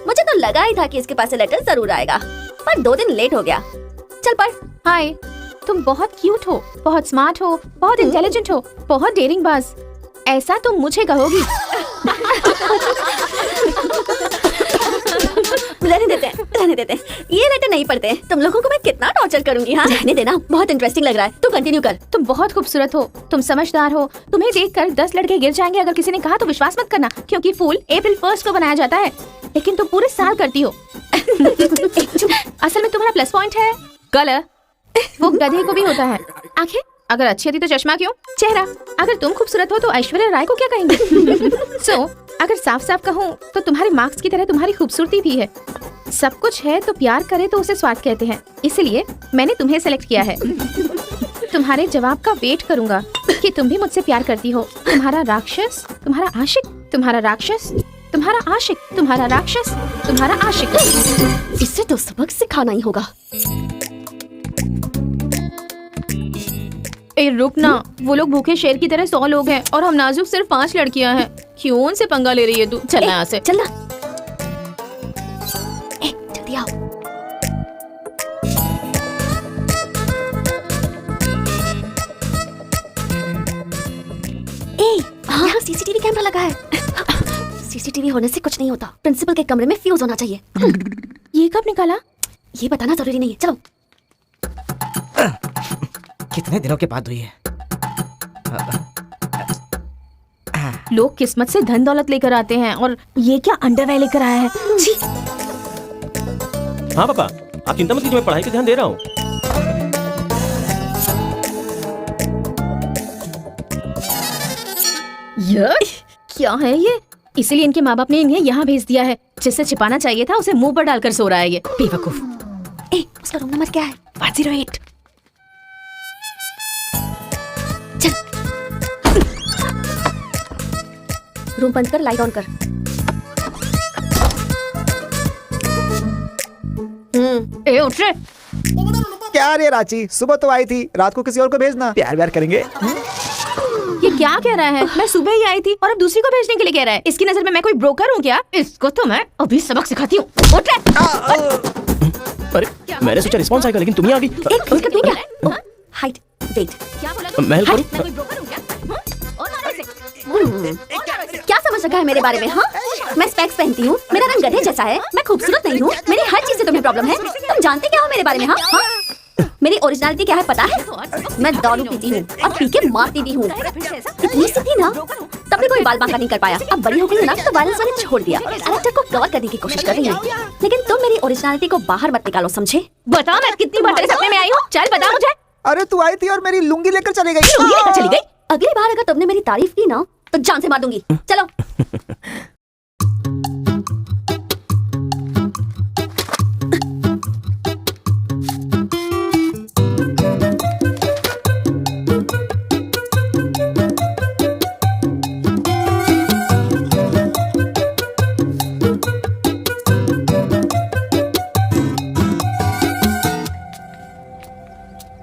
मुझे तो लगा ही था कि इसके पास से लेटर जरूर आएगा, पर 2 दिन लेट हो गया। चल पढ़। हाय, तुम बहुत क्यूट हो, बहुत स्मार्ट हो, बहुत इंटेलिजेंट हो, बहुत डेयरिंग बाज। ऐसा तुम मुझे कहोगी? रहने देते हैं। ये लेटर नहीं पढ़ते। तुम लोगों को मैं कितना टॉर्चर करूंगी। हाँ, रहने देना, बहुत इंटरेस्टिंग लग रहा है। तू कंटिन्यू कर। तुम बहुत खूबसूरत हो, तुम समझदार हो। तुम्हें देखकर 10 लड़के गिर जाएंगे अगर किसी ने कहा तो विश्वास मत करना, क्योंकि फूल अप्रैल 1 को बनाया जाता है, लेकिन तुम पूरे साल करती हो। असल में तुम्हारा प्लस पॉइंट है कलर। वो गधे को भी होता है। आंखें अगर अच्छी थी तो चश्मा क्यों? चेहरा अगर तुम खूबसूरत हो तो ऐश्वर्या राय को क्या कहेंगे? अगर साफ साफ कहूँ तो तुम्हारे मार्क्स की तरह तुम्हारी खूबसूरती भी है। सब कुछ है तो प्यार करे तो उसे स्वार्थ कहते हैं, इसलिए मैंने तुम्हें सेलेक्ट किया है। तुम्हारे जवाब का वेट करूंगा कि तुम भी मुझसे प्यार करती हो। तुम्हारा राक्षस, तुम्हारा आशिक, तुम्हारा राक्षस, तुम्हारा आशिक, तुम्हारा राक्षस, तुम्हारा आशिक। इससे तो सबक सिखाना ही होगा। ए रुक ना, वो लोग भूखे शेर की तरह 100 लोग हैं और हम नाजुक सिर्फ 5 लड़कियां हैं। क्यों उनसे पंगा ले रही है तू? चल यहाँ से। चल ना। जल्दी आओ। यहाँ सीसीटीवी कैमरा लगा है। सीसीटीवी होने से कुछ नहीं होता। प्रिंसिपल के कमरे में फ्यूज होना चाहिए। ये कब निकाला? ये बताना जरूरी नहीं है। चलो। कितने दिनों के बाद हुई है? लोग किस्मत से धन दौलत लेकर आते हैं और ये क्या अंडरवेयर लेकर आया है? हाँ पापा, आप चिंता मत कीजिए, मैं पढ़ाई पे ध्यान दे रहा हूँ। क्या है ये? इसीलिए इनके माँ बाप ने इन्हें यहाँ भेज दिया है। जिससे छिपाना चाहिए था उसे मुंह पर डालकर सो रहा है ये बेवकूफ। उसका रूम नंबर क्या है? 108। रूम बंद कर, लाइट ऑन कर। ए उठ रे। क्या रे रांची, सुबह तो आई थी, रात को किसी और को भेजना। प्यार व्यार करेंगे। ये क्या कह रहा है? मैं सुबह ही आई थी और अब दूसरी को भेजने के लिए कह रहा है। इसकी नजर में मैं कोई ब्रोकर हूँ क्या? इसको तो मैं अभी सबक सिखाती हूँ। उठ रे। अरे मैंने सोचा रिस्पॉन्स आएगा, लेकिन तुम ही आ गई। इसका तू क्या है? Height, weight. क्या बोला? मैं हेल्प करूं? मैं कोई ब्रोकर हूँ क्या? क्या समझ रखा है मेरे बारे में? हाँ, मैं स्पेक्स पहनती हूँ, मेरा रंग गधे जैसा है, मैं खूबसूरत नहीं हूँ, मेरी हर चीज से तुम्हें प्रॉब्लम है। तुम जानते क्या हो मेरे बारे में? हाँ हाँ, मेरी ओरिजिनलिटी क्या है पता है? मैं दारू पीती हूँ और पी के मारती भी हूँ। इतनी सी थी ना, तब भी कोई बाल बांका नहीं कर पाया। अब बड़ी हो गई हूँ ना तो वायरस मैंने छोड़ दिया। कैरेक्टर को कवर करने की कोशिश कर रही हूँ, लेकिन तुम मेरी ओरिजिनलिटी को बाहर मत निकालो, समझे? बता मैं कितनी बार तेरे सपने में आई हूँ? चल बता मुझे। अरे तू आई थी और मेरी लुंगी लेकर चली गई। लुंगी लेकर चली गई? अगली बार अगर तुमने मेरी तारीफ की ना तो जान से मार दूंगी। चलो।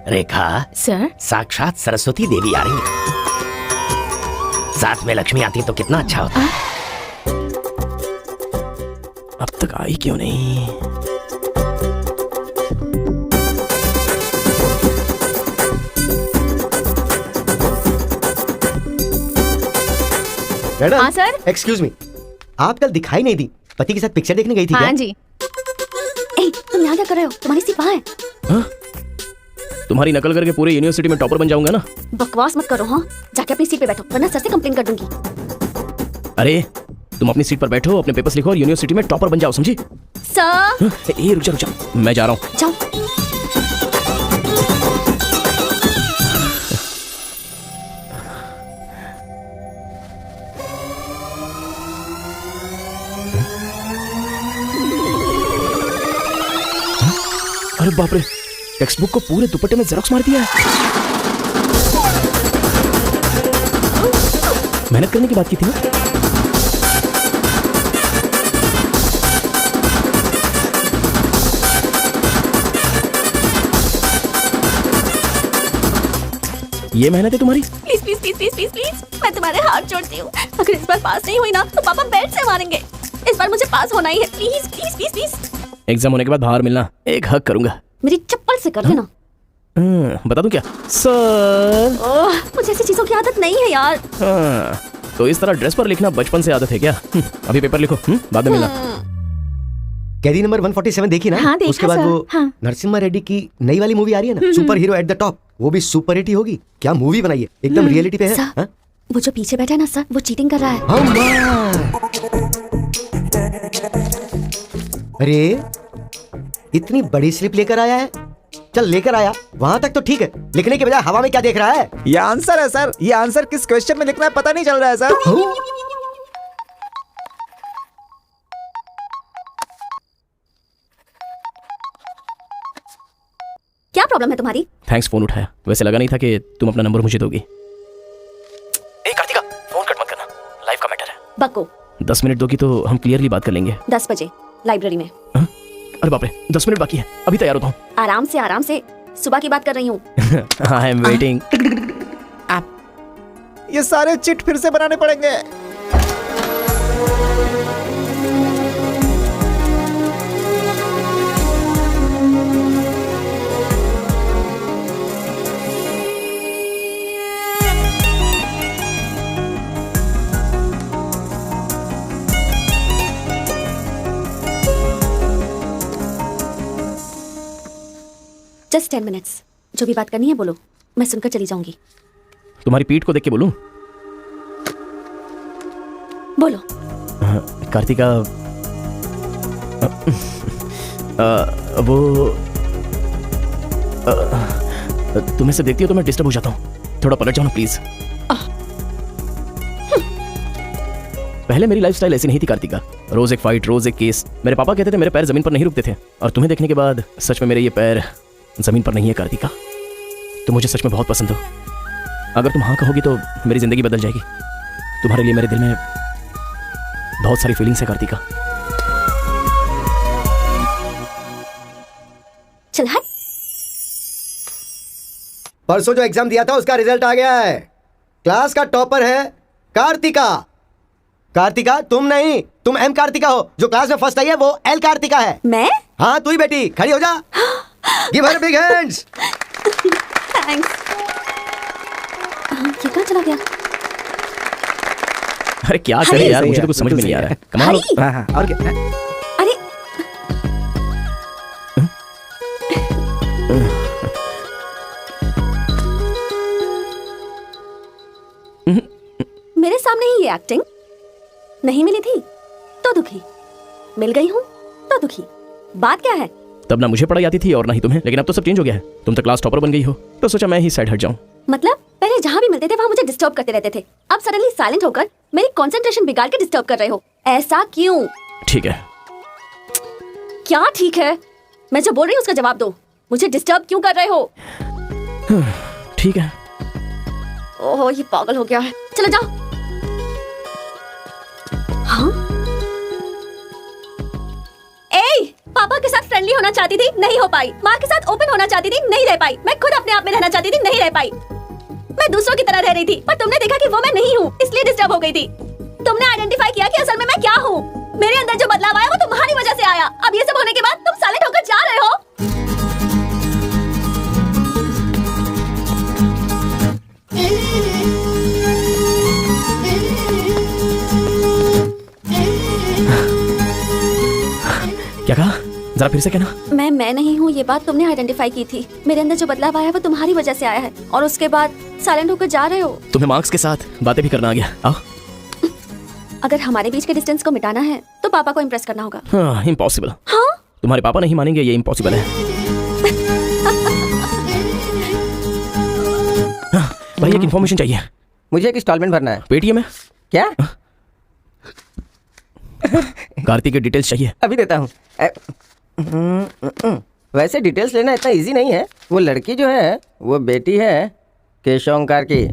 रेखा सर, साक्षात सरस्वती देवी आ रही है। साथ में लक्ष्मी आती तो कितना अच्छा होता। अब तक आई क्यों नहीं? मैडम। हाँ सर। एक्सक्यूज मी, आप कल दिखाई नहीं दी, पति के साथ पिक्चर देखने गई थी हाँ क्या? जी। तुम यहाँ क्या कर रहे हो? तुम्हारी सीट वहाँ है। हाँ? तुम्हारी नकल करके पूरे यूनिवर्सिटी में टॉपर बन जाऊंगा ना। बकवास मत करो। हाँ, जाके अपनी सीट पे बैठो वरना सर से कंप्लेन कर दूंगी। अरे तुम अपनी सीट पर बैठो, अपने पेपर्स लिखो और यूनिवर्सिटी में टॉपर बन जाओ, समझी? सर। रुक जा, मैं जा रहा हूँ। जाओ। अरे बाप रे, टेक्स्ट बुक को पूरे दुपट्टे में जेरोक्स मार दिया है। मेहनत करने की बात की थी ना। ये मेहनत है तुम्हारी? Please please please please please please, मैं तुम्हारे हाथ जोड़ती हूँ। अगर इस बार पास नहीं हुई ना तो पापा बेड से मारेंगे। इस बार मुझे पास होना ही है, please please please please. Exam होने के बाद बाहर मिलना, एक हक करूंगा। मेरी चप्पल से कर देना। बता दूं क्या सर? मुझे ऐसी चीजों की आदत नहीं है यार। तो इस तरह ड्रेस पर लिखना बचपन से आदत है क्या? अभी पेपर लिखो, बाद में मिलना। कैदी नंबर 147 देखी ना? हाँ, देखा उसके बाद सर, वो हाँ। नरसिम्हा रेड्डी की नई वाली मूवी आ रही है ना, super hero at the top, वो भी सुपर हिट ही होगी। क्या मूवी बनाई है, एकदम रियलिटी पे है। सर, हाँ? वो जो पीछे बैठा है ना सर, वो चीटिंग कर रहा है। अरे इतनी बड़ी स्लिप लेकर आया है। चल लेकर आया, वहां तक तो ठीक है, लिखने के बजाय हवा में क्या देख रहा है? ये आंसर है सर। ये आंसर किस क्वेश्चन में लिखना है पता नहीं चल रहा है सर। क्या प्रॉब्लम है तुम्हारी? थैंक्स फोन उठाया, वैसे लगा नहीं था कि तुम अपना नंबर मुझे दोगी। ए कार्तिका, फोन कट मत करना, लाइफ का मैटर है। बको 10 मिनट दोगी तो हम क्लियरली बात कर लेंगे। 10 बजे लाइब्रेरी में। अरे बाप रे, 10 मिनट बाकी है, अभी तैयार होता हूँ। आराम से सुबह की बात कर रही हूँ। I am waiting. ये सारे चिट फिर से बनाने पड़ेंगे। जस्ट 10 मिनट्स, जो भी बात करनी है बोलो, मैं सुनकर चली जाऊंगी। तुम्हारी पीठ को देख के बोलूं? बोलो। कार्तिका, वो तुम्हें से देखती हो तो मैं डिस्टर्ब हो जाता हूँ, थोड़ा पलट जाओ ना प्लीज। पहले मेरी लाइफस्टाइल ऐसी नहीं थी कार्तिका, रोज एक फाइट, रोज एक केस। मेरे पापा कहते थे मेरे पैर जमीन पर नहीं रुकते थे, और तुम्हें देखने के बाद सच में मेरे ये पैर जमीन पर नहीं है कार्तिका। तुम मुझे सच में बहुत पसंद हो। अगर तुम हाँ कहोगी तो मेरी जिंदगी बदल जाएगी। तुम्हारे लिए मेरे दिल में बहुत सारी फीलिंग्स है कार्तिका। चल हट। परसों जो एग्जाम दिया था उसका रिजल्ट आ गया है। क्लास का टॉपर है कार्तिका। कार्तिका तुम नहीं, तुम एम कार्तिका हो। जो क्लास में फर्स्ट आई है वो एल कार्तिका है। मैं? हाँ तू ही बेटी, खड़ी हो जा। Give her big hands. Thanks. ये कहाँ चला गया? अरे क्या करे यार, मुझे तो कुछ समझ में नहीं आ रहा है। कमाल। और क्या? अरे मेरे सामने ही ये एक्टिंग। नहीं मिली थी तो दुखी, मिल गई हूँ तो दुखी। बात क्या है? तब ना मुझे पढ़ाई आती थी और ना ही तुम्हें, लेकिन अब तो सब चेंज हो गया है। तुम तो क्लास टॉपर बन गई हो, तो सोचा मैं ही साइड हट जाऊं। मतलब पहले जहाँ भी मिलते थे वहाँ मुझे डिस्टर्ब करते रहते थे, अब सडनली साइलेंट होकर मेरी कंसंट्रेशन बिगाड़ के डिस्टर्ब कर रहे हो। ऐसा क्यों? ठीक है। क्या ठीक है? मैं जो बोल रही हूँ उसका जवाब दो। मुझे डिस्टर्ब क्यों कर रहे हो? ठीक है। ओहो ये पागल हो गया है। चलो जाओ। हाँ? ए, पापा के साथ फ्रेंडली होना चाहती थी, नहीं हो पाई। माँ के साथ ओपन होना चाहती थी, नहीं रह पाई। मैं खुद अपने आप में रहना चाहती थी, नहीं रह पाई। मैं दूसरों की तरह रह रही थी, पर तुमने देखा कि वो मैं नहीं हूँ, इसलिए डिस्टर्ब हो गई थी। तुमने आइडेंटिफाई किया कि असल में मैं क्या हूँ। मेरे अंदर जो बदलाव आया वो तुम्हारी वजह से आया। अब ये सब होने के बाद तुम साइलेंट होकर जा रहे हो। क्या कहा? जरा फिर से कहना। मैं नहीं हूँ, ये बात तुमने आइडेंटिफाई की थी। मेरे अंदर जो बदलाव आया वो तुम्हारी वजह से आया है, और उसके बाद साइलेंट होकर जा रहे हो। तुम्हें मार्क्स के साथ बातें भी करना आ गया। आओ। अगर हमारे बीच के डिस्टेंस को मिटाना है तो पापा को इम्प्रेस करना होगा। हाँ, इम्पॉसिबल। हाँ? तुम्हारे पापा नहीं मानेंगे, ये इम्पॉसिबल है। हाँ, भाई एक इन्फॉर्मेशन चाहिए। मुझे एक इंस्टॉलमेंट भरना है। पेटीएम में? क्या? कार्तिक की डिटेल्स चाहिए। अभी देता हूँ। वैसे डिटेल्स लेना इतना इजी नहीं है। वो लड़की जो है वो बेटी है केशवंकार की।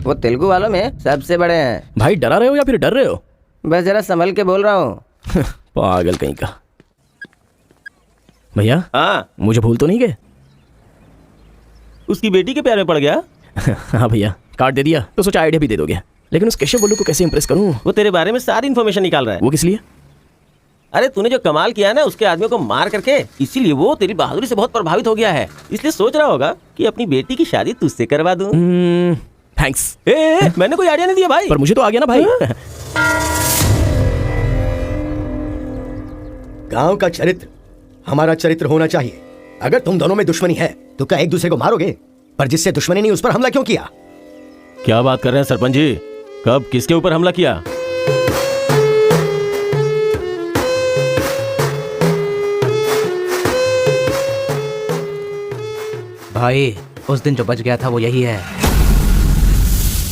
वो तेलुगु वालों में सबसे बड़े हैं। भाई डरा रहे हो या फिर डर रहे हो? बस जरा संभल के बोल रहा हूँ। पागल कहीं का। भैया हाँ मुझे भूल तो नहीं गए? उसकी बेटी के प्यार में पड़ गया। हाँ भैया, कार्ड दे दिया तो सोचा आइडिया भी दे दोगे। लेकिन उस केशव बोलू को कैसे इंप्रेस करूं? वो तेरे बारे में सारी इन्फॉर्मेशन निकाल रहा है। वो किस लिए? अरे तूने जो कमाल किया ना उसके आदमियों को मार करके, इसीलिए वो तेरी बहादुरी से बहुत प्रभावित हो गया है। इसलिए सोच रहा होगा कि अपनी बेटी की शादी तुझसे करवा दूं। थैंक्स। मैंने कोई आइडिया नहीं दिया भाई। पर मुझे तो आ गया ना भाई। गांव का चरित्र हमारा चरित्र होना चाहिए। अगर तुम दोनों में दुश्मनी है तो क्या एक दूसरे को मारोगे? पर जिससे दुश्मनी नहीं उस पर हमला क्यों किया? क्या बात कर रहे हैं सरपंच जी? कब किसके ऊपर हमला किया? भाई उस दिन जो बच गया था वो यही है।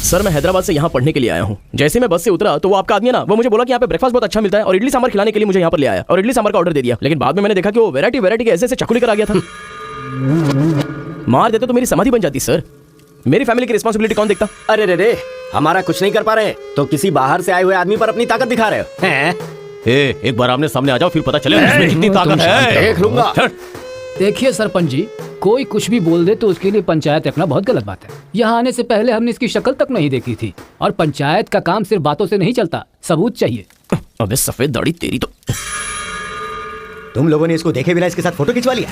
सर मैं हैदराबाद से यहाँ पढ़ने के लिए आया हूँ। जैसे मैं बस से उतरा तो वो आपका आदमी है ना, वो मुझे बोला कि यहाँ पे ब्रेकफास्ट बहुत अच्छा मिलता है और इडली सांभर खिलाने के लिए मुझे यहाँ पर ले आया और इडली सांभर का ऑर्डर दे दिया। लेकिन बाद में मैंने देखा कि वो वैरायटी के ऐसे चाकू लेकर आ गया था। मार देते तो मेरी समाधि बन जाती सर। मेरी फैमिली की रिस्पॉन्सिबिलिटी कौन देखता? अरे रे हमारा कुछ नहीं कर पा रहे तो किसी बाहर से आए हुए आदमी पर अपनी ताकत दिखा रहे हो हैं? एक बार आमने सामने आ जाओ फिर पता चले उसमें कितनी ताकत है। देख लूंगा। देखिए सरपंच जी, कोई कुछ भी बोल दे तो उसके लिए पंचायत रखना बहुत गलत बात है। यहाँ आने से पहले हमने इसकी शक्ल तक नहीं देखी थी और पंचायत का काम सिर्फ बातों से नहीं चलता, सबूत चाहिए। अबे सफेद दाढ़ी तेरी तो। तुम लोगों ने इसको देखे बिना इसके साथ फोटो खिंचवा लिया।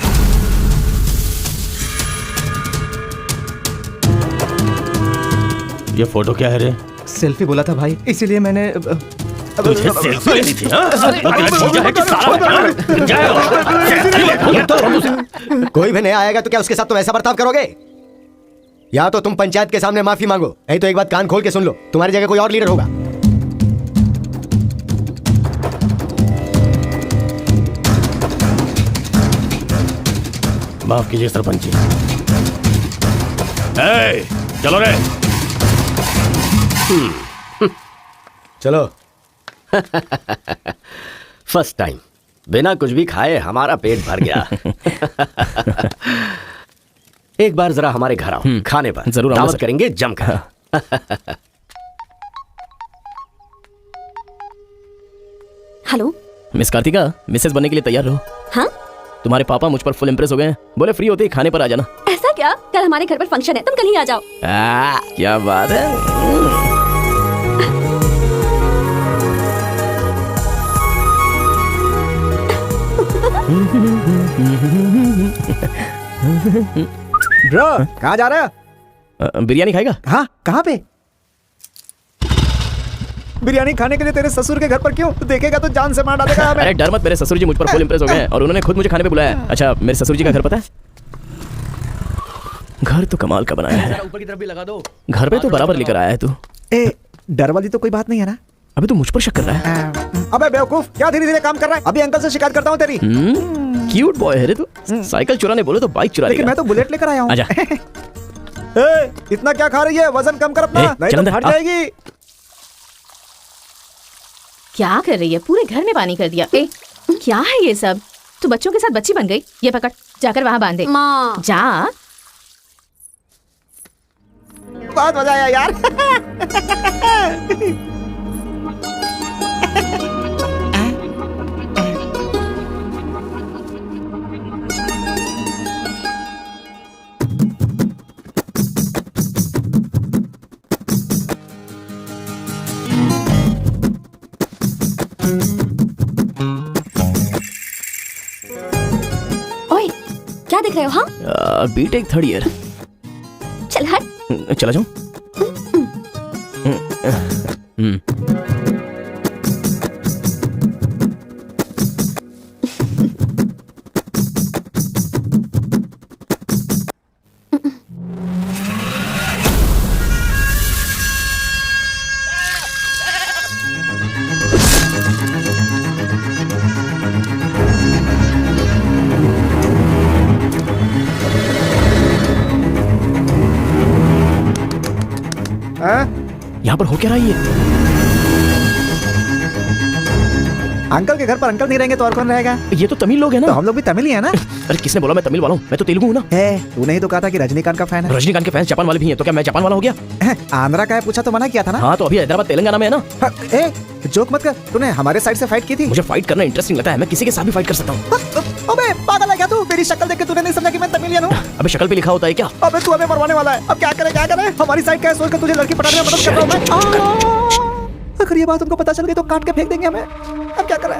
ये फोटो क्या है रे? सेल्फी बोला था भाई, इसीलिए मैंने तुझे सेल्फी लेनी थी हाँ? कोई भी नया आएगा तो क्या उसके साथ तो ऐसा बर्ताव करोगे? या तो तुम पंचायत के सामने माफी मांगो, नहीं तो एक बात कान खोल के सुन लो, तुम्हारी जगह कोई और लीडर होगा। माफ कीजिए सरपंच जी। चलो रे। चलो। फर्स्ट टाइम बिना कुछ भी खाए हमारा पेट भर गया। एक बार जरा हमारे घर आओ, खाने पर जरूर दावत करेंगे जमकर। हेलो मिस कार्तिका, मिसेस बनने के लिए तैयार रहो। हाँ तुम्हारे पापा मुझ पर फुल इम्प्रेस हो गए हैं। बोले फ्री होते ही खाने पर आ जाना। ऐसा क्या? कल हमारे घर पर फंक्शन है, तुम कल ही आ जाओ। क्या बात है। ब्रो कहाँ जा रहे हो? बिरयानी खाएगा? हाँ कहाँ पे? बिरयानी खाने के लिए तेरे ससुर के घर पर क्यों? तू देखेगा तो जान से मार डालेगा हमें। अरे डर मत, मेरे ससुर जी मुझ पर फुल इम्प्रेस हो गए हैं और उन्होंने खुद मुझे खाने पे बुलाया। अच्छा मेरे ससुर जी का घर पता है? घर तो कमाल का बनाया है। ऊपर की तरफ भी लगा दो। घर पे तो बराबर लेकर आया है तू। डर वाली तो कोई बात नहीं है ना? अभी तो मुझ पर शक कर रहा है। अबे बेवकूफ, क्या धीरे धीरे काम कर रहा है? अभी अंकल से शिकायत करता हूँ तेरी। क्यूट बॉय है रे तू। साइकिल चुराने बोले तो बाइक चुरा लेकिन मैं तो बुलेट लेकर आया हूँ। आजा। इतना क्या खा रही है? वजन कम कर अपना, नहीं तो फट जाएगी। क्या कर रही है? पूरे घर में पानी कर दिया। क्या है ये सब? तू बच्चों के साथ बच्ची बन गई। ये पकड़, जाकर वहाँ बांध दे। माँ जा। बहुत मजा आया यार। ओए क्या देख रहे हो? हाँ बीटेक थर्ड ईयर। चल हट। चला जाऊं? यहाँ पर हो क्या रहा है ये? अंकल के घर पर अंकल नहीं रहेंगे तो और कौन रहेगा? ये तो तमिल लोग हैं तो ना। हम लोग भी तमिल ही है ना। अरे किसने बोला मैं तमिल वाला हूँ? मैं तो तेलुगु हूँ ना। तूने ही तो कहा था कि रजनीकांत का फैन है। रजनीकांत के फैंस जापान वाले भी हैं, तो क्या मैं जापान वाला हो गया? आंध्रा का है पूछा तो मना किया था ना। हाँ तो अभी हैदराबाद तेलंगाना में है ना। जोक मत कर, तूने हमारे साइड से फाइट की थी। मुझे फाइट करना इंटरेस्टिंग लगता है, मैं किसी के साथ भी फाइट कर सकता हूँ। अबे पागल है क्या तू? मेरी शक्ल देख के तूने नहीं समझा कि मैं तमिलियन हूँ? अबे शक्ल पे लिखा होता है क्या? अबे तू हमें मरवाने वाला है। अब क्या करे हमारी साइड का है, सोच कर तुझे लड़की पटाने में मदद कर रहा हूँ मैं। अगर ये बात उनको पता चल गई तो काट के फेंक देंगे हमें। अब क्या करें?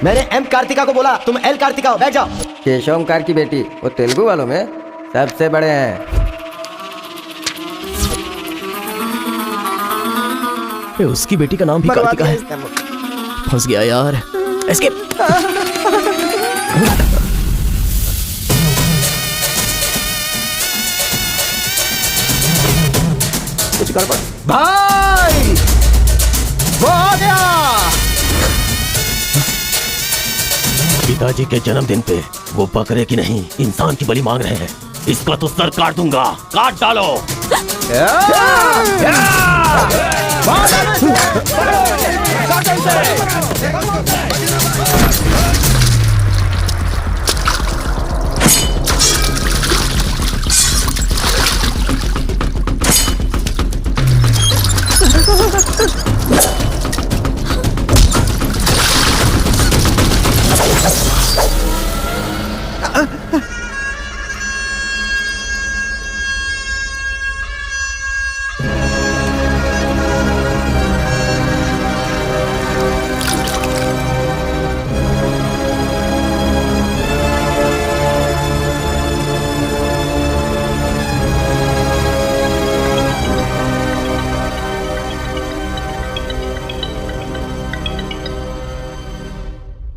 मैंने एम कार्तिका को बोला, तुम एल कार्तिका हो, बैठ जाओ। केशव ओंकार की बेटी, वो तेलुगु वालों में सबसे बड़े हैं। उसकी बेटी का नाम भी कार्तिका है। फंस गया यार। एस्केप। कुछ गड़बड़ भाई, वो आ गया। पिताजी के जन्मदिन पे वो बकरे की नहीं इंसान की बलि मांग रहे हैं। इसका तो सर काट दूंगा, काट डालो।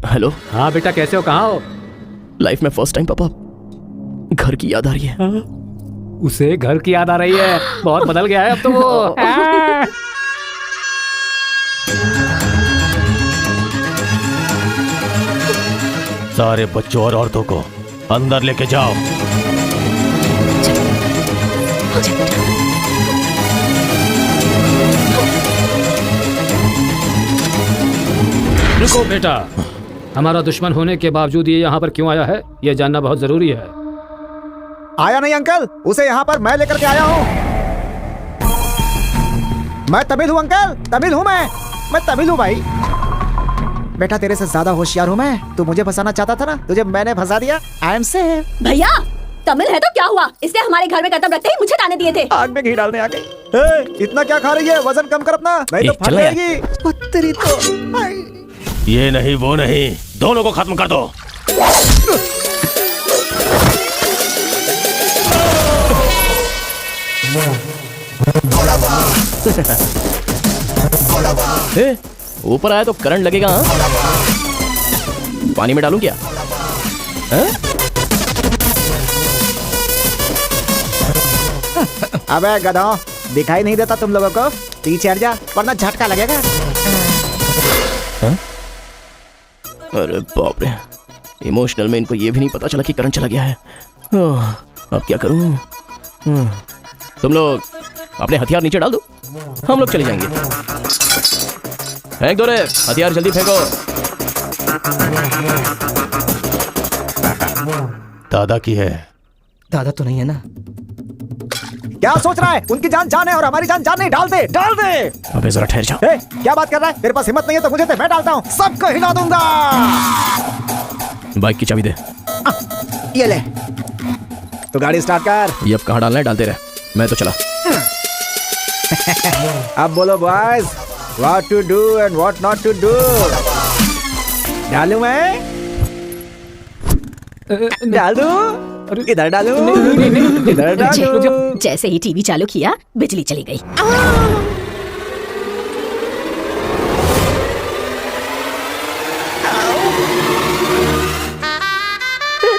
हेलो। हाँ बेटा, कैसे हो? कहाँ हो? लाइफ में फर्स्ट टाइम पापा घर की याद आ रही है। उसे घर की याद आ रही है? बहुत बदल गया है अब तो वो। सारे बच्चों और औरतों को अंदर लेके जाओ। रुको बेटा, हमारा दुश्मन होने के बावजूद ये यहाँ पर क्यों आया है, ये जानना बहुत जरूरी है। आया नहीं अंकल, उसे यहाँ पर मैं लेकर के आया हूँ। मैं तमिल हूँ अंकल, तमिल हूँ मैं तमिल हूँ भाई। बेटा तेरे से ज्यादा होशियार हूँ मैं। तू मुझे फंसाना चाहता था ना, तुझे मैंने फंसा दिया। I am safe. भैया तमिल है तो क्या हुआ, इसने हमारे घर में कदम रखते ही मुझे ताने दिए थे। आग में घी डालने आ गई। इतना क्या खा रही है? वजन कम कर अपना, नहीं तो फट जाएगी। तेरी तो ये नहीं वो नहीं, दोनों को खत्म कर दो। ऊपर आया तो करंट लगेगा। पानी में डालूं क्या? अबे गधों, दिखाई नहीं देता तुम लोगों को? पीछे हट जा वरना झटका लगेगा। अरे बाप रे, इमोशनल में इनको ये भी नहीं पता चला कि करंट चला गया है। अब क्या करूं? तुम लोग अपने हथियार नीचे डाल दो, हम लोग चले जाएंगे। फेंक दो रे हथियार, जल्दी फेंको। दादा की है। दादा तो नहीं है ना? क्या सोच रहा है? उनकी जान जान है और हमारी जान जान नहीं। डाल दे, डाल दे। अबे जरा ठहर जा। क्या बात कर रहा है? तेरे पास हिम्मत नहीं है तो मुझे दे, मैं डालता हूँ, सबको हिला दूंगा। बाइक की चाबी दे। ये ले, तो गाड़ी स्टार्ट कर। ये अब कहाँ डालना है डालते रहे, मैं तो चला। अब बोलो boys, what to do and what not to do. डालूं मैं? डाल दूं? इधर डालूं? इधर डालूं? जैसे ही टीवी चालू किया बिजली चली गई।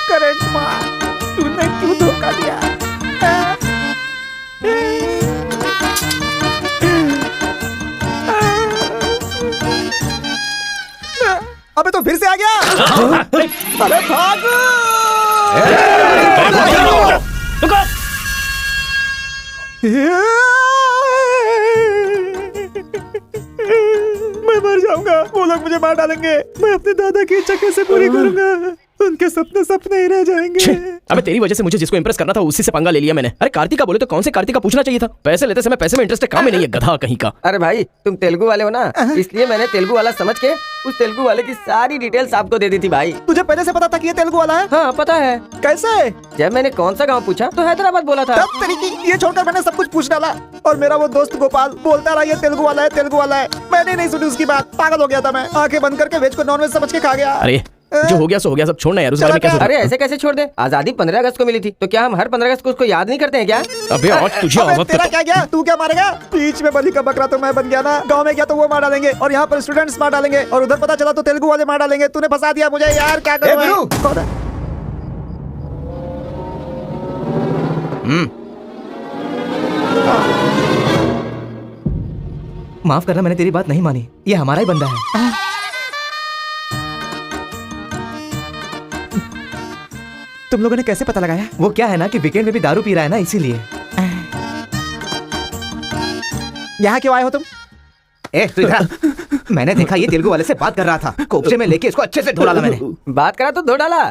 करंट मार, तूने क्यों धोखा दिया? अबे तो फिर से आ गया। अरे भागो! मैं मर जाऊंगा, वो लोग मुझे मार डालेंगे। मैं अपने दादा की इच्छा कैसे पूरी करूंगा? उनके सपने सपने ही रह जाएंगे। अबे तेरी वजह से मुझे जिसको इंप्रेस करना था उसी से पंगा ले लिया मैंने। अरे कार्तिका बोले तो कौन से कार्तिका पूछना चाहिए था? पैसे लेते समय पैसे में इंटरेस्ट काम ही नहीं है, गधा कहीं का। अरे भाई तुम तेलुगु वाले हो ना, इसलिए मैंने तेलुगु वाला समझ के उस तेलुगु वाले की सारी डिटेल्स आपको दे दी थी भाई। तुझे पहले से पता था कि ये तेलुगु वाला है? हाँ पता है। कैसे? जब मैंने कौन सा गाँव पूछा तो हैदराबाद बोला था। तब तरीके ये छोड़कर मैंने सब कुछ पूछ डाला, और मेरा वो दोस्त गोपाल बोलता रहा ये तेलुगु वाला है, तेलुगु वाला है। मैंने नहीं सुनी उसकी बात, पागल हो गया था मैं। आंखें बंद करके वेज को नॉन वेज समझ के खा गया। अरे जो हो गया सो हो गया, सब छोड़ना यार, उस बारे में क्या सोचा? अरे ऐसे कैसे छोड़ दे? आजादी 15 अगस्त को मिली थी, तो क्या हम हर 15 अगस्त को उसको याद नहीं करते हैं क्या? अबे आज तुझे आवाज तेरा क्या गया? तू क्या मारेगा? बीच में बलि का बकरा तो मैं बन गया ना। गांव में गया तो वो मार डालेंगे, और यहाँ पर स्टूडेंट्स मार डालेंगे, और उधर पता चला तो तेलुगु वाले मार डालेंगे। तूने फंसा दिया मुझे यार, क्या करूं मैं? माफ करना, मैंने तेरी बात नहीं मानी। ये हमारा ही बंदा है। तुम लोगों ने कैसे पता लगाया? वो क्या है ना कि वीकेंड में भी दारू पी रहा है ना, इसीलिए। यहाँ क्यों आए हो तुम? ए तू इधर। मैंने देखा ये तेलुगु वाले से बात कर रहा था, कोपचे में लेके इसको अच्छे से धो डाला मैंने। बात करा तो धो डाला।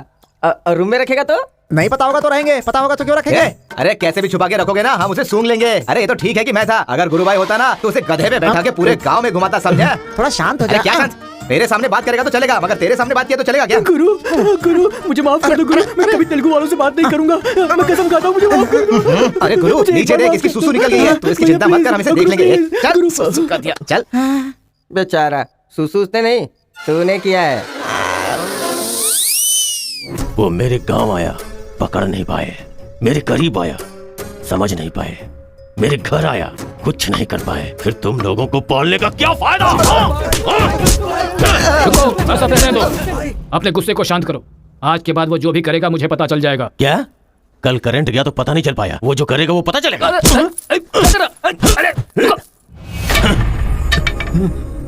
रूम में रखेगा तो? नहीं पता होगा तो रहेंगे, पता होगा तो क्यों रखेंगे? अरे कैसे भी छुपा के रखोगे ना, हम उसे सूंघ लेंगे। अरे ये तो ठीक है कि मैं था, अगर गुरु भाई होता ना तो उसे गधे पे बैठा के पूरे गांव में घुमाता, समझा? थोड़ा शांत हो अरे जा। क्या शांत? मेरे सामने बात करेगा तो चलेगा, मगर तेरे सामने बात किया तो चलेगा क्या? गुरु मुझे माफ कर दो गुरु, मैं कभी तेलुगु वालों से बात नहीं करूंगा, मैं कसम खाता हूँ, मुझे माफ कर दो। अरे गुरु नीचे देख, इसकी सुसु निकल गई है, तू इसकी चिंता मत कर, हम इसे देख लेंगे। चल सुसु कर दिया, चल। बेचारा सुसु उसने नहीं, तूने किया है। वो मेरे गांव आया, पकड़ नहीं पाए। मेरे करीब आया, समझ नहीं पाए। मेरे घर आया, कुछ नहीं कर पाए। फिर तुम लोगों को पालने का क्या फायदा? रुको, ऐसा रहने दो। अपने गुस्से को शांत करो। आज के बाद वो जो भी करेगा मुझे पता चल जाएगा। क्या? कल करंट गया तो पता नहीं चल पाया, वो जो करेगा वो पता चलेगा।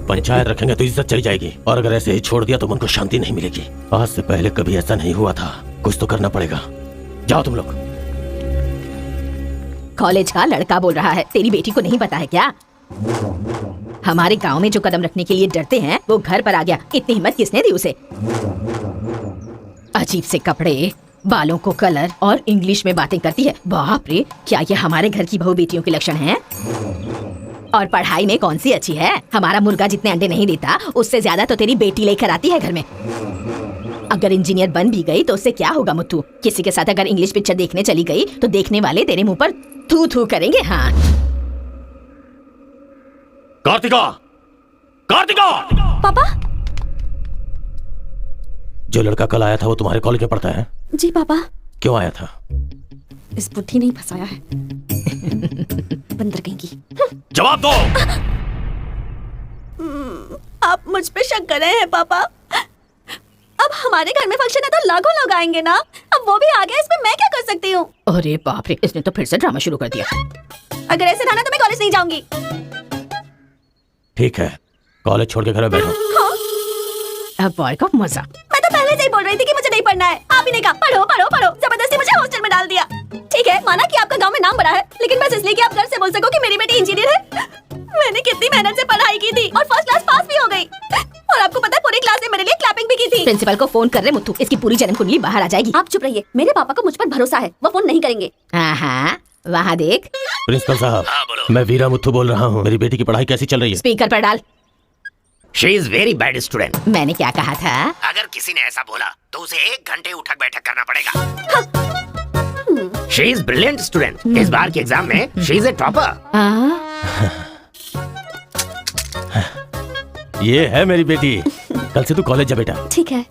पंचायत रखेंगे तो इज्जत चली जाएगी, और अगर ऐसे ही छोड़ दिया तो मन को शांति नहीं मिलेगी। आज से पहले कभी ऐसा नहीं हुआ था, कुछ तो करना पड़ेगा। जाओ तुम लोग। कॉलेज का लड़का बोल रहा है, तेरी बेटी को नहीं पता है क्या? हमारे गांव में जो कदम रखने के लिए डरते हैं वो घर पर आ गया। इतनी हिम्मत किसने दी उसे? अजीब से कपड़े, बालों को कलर और इंग्लिश में बातें करती है। बाप रे, क्या ये हमारे घर की बहू बेटियों के लक्षण हैं? और पढ़ाई में कौन सी अच्छी है? हमारा मुर्गा जितने अंडे नहीं देता उससे ज्यादा तो तेरी बेटी लेकर आती है घर में। अगर इंजीनियर बन भी गई तो उससे क्या होगा मुत्तू? किसी के साथ अगर इंग्लिश पिक्चर देखने चली गई तो देखने वाले तेरे मुंह पर थू थू करेंगे। हाँ कार्तिका, कार्तिका! पापा? जो लड़का कल आया था वो तुम्हारे कॉलेज में पढ़ता है? जी पापा। क्यों आया था? इस बुद्धि नहीं फंसाया है। बंदर कहेंगी। जवाब दो। आप मुझ पे शक कर रहे हैं पापा? अब हमारे घर में फंक्शन है तो लाखों लोग आएंगे ना। अब वो भी आ गया, इसमें मैं क्या कर सकती हूँ? अरे बाप रे, इसने तो फिर से ड्रामा शुरू कर दिया। अगर ऐसे रहना तो मैं कॉलेज नहीं जाऊंगी। ठीक है, कॉलेज छोड़ के घर में बैठो। अब बॉय का मजा। मैं तो पहले से ही बोल रही थी कि मुझे नहीं पढ़ना है। आप ही ने कहा पढ़ो पढ़ो पढ़ो, जबरदस्ती मुझे हॉस्टल में डाल दिया। ठीक है, माना कि आपका गांव में नाम बड़ा है, लेकिन बस इसलिए कि आप घर से बोल सको कि मेरी बेटी इंजीनियर है। मैंने कितनी मेहनत से पढ़ाई की थी और फर्स्ट क्लास पास भी हो गई। और आपको पता है पूरी क्लास ने मेरे लिए क्लैपिंग भी की थी। प्रिंसिपल को फोन कर रहे मुत्तू, इसकी पूरी जन्म कुंडली बाहर आ जाएगी। आप चुप रहिए, मेरे पापा को मुझ पर भरोसा है, वो फोन नहीं करेंगे। हाँ, वहाँ देख। प्रिंसिपल साहब, मैं वीरा मुत्थू बोल रहा हूँ। मेरी बेटी की पढ़ाई कैसी चल रही है? स्पीकर पर डाल। She is very bad student. मैंने क्या कहा था? अगर किसी ने ऐसा बोला तो उसे 1 घंटे उठक बैठक करना पड़ेगा। She is brilliant student. इस बार के एग्जाम में शी इज ए टॉपर। ये है मेरी बेटी। कल से तू कॉलेज जा बेटा। ठीक है।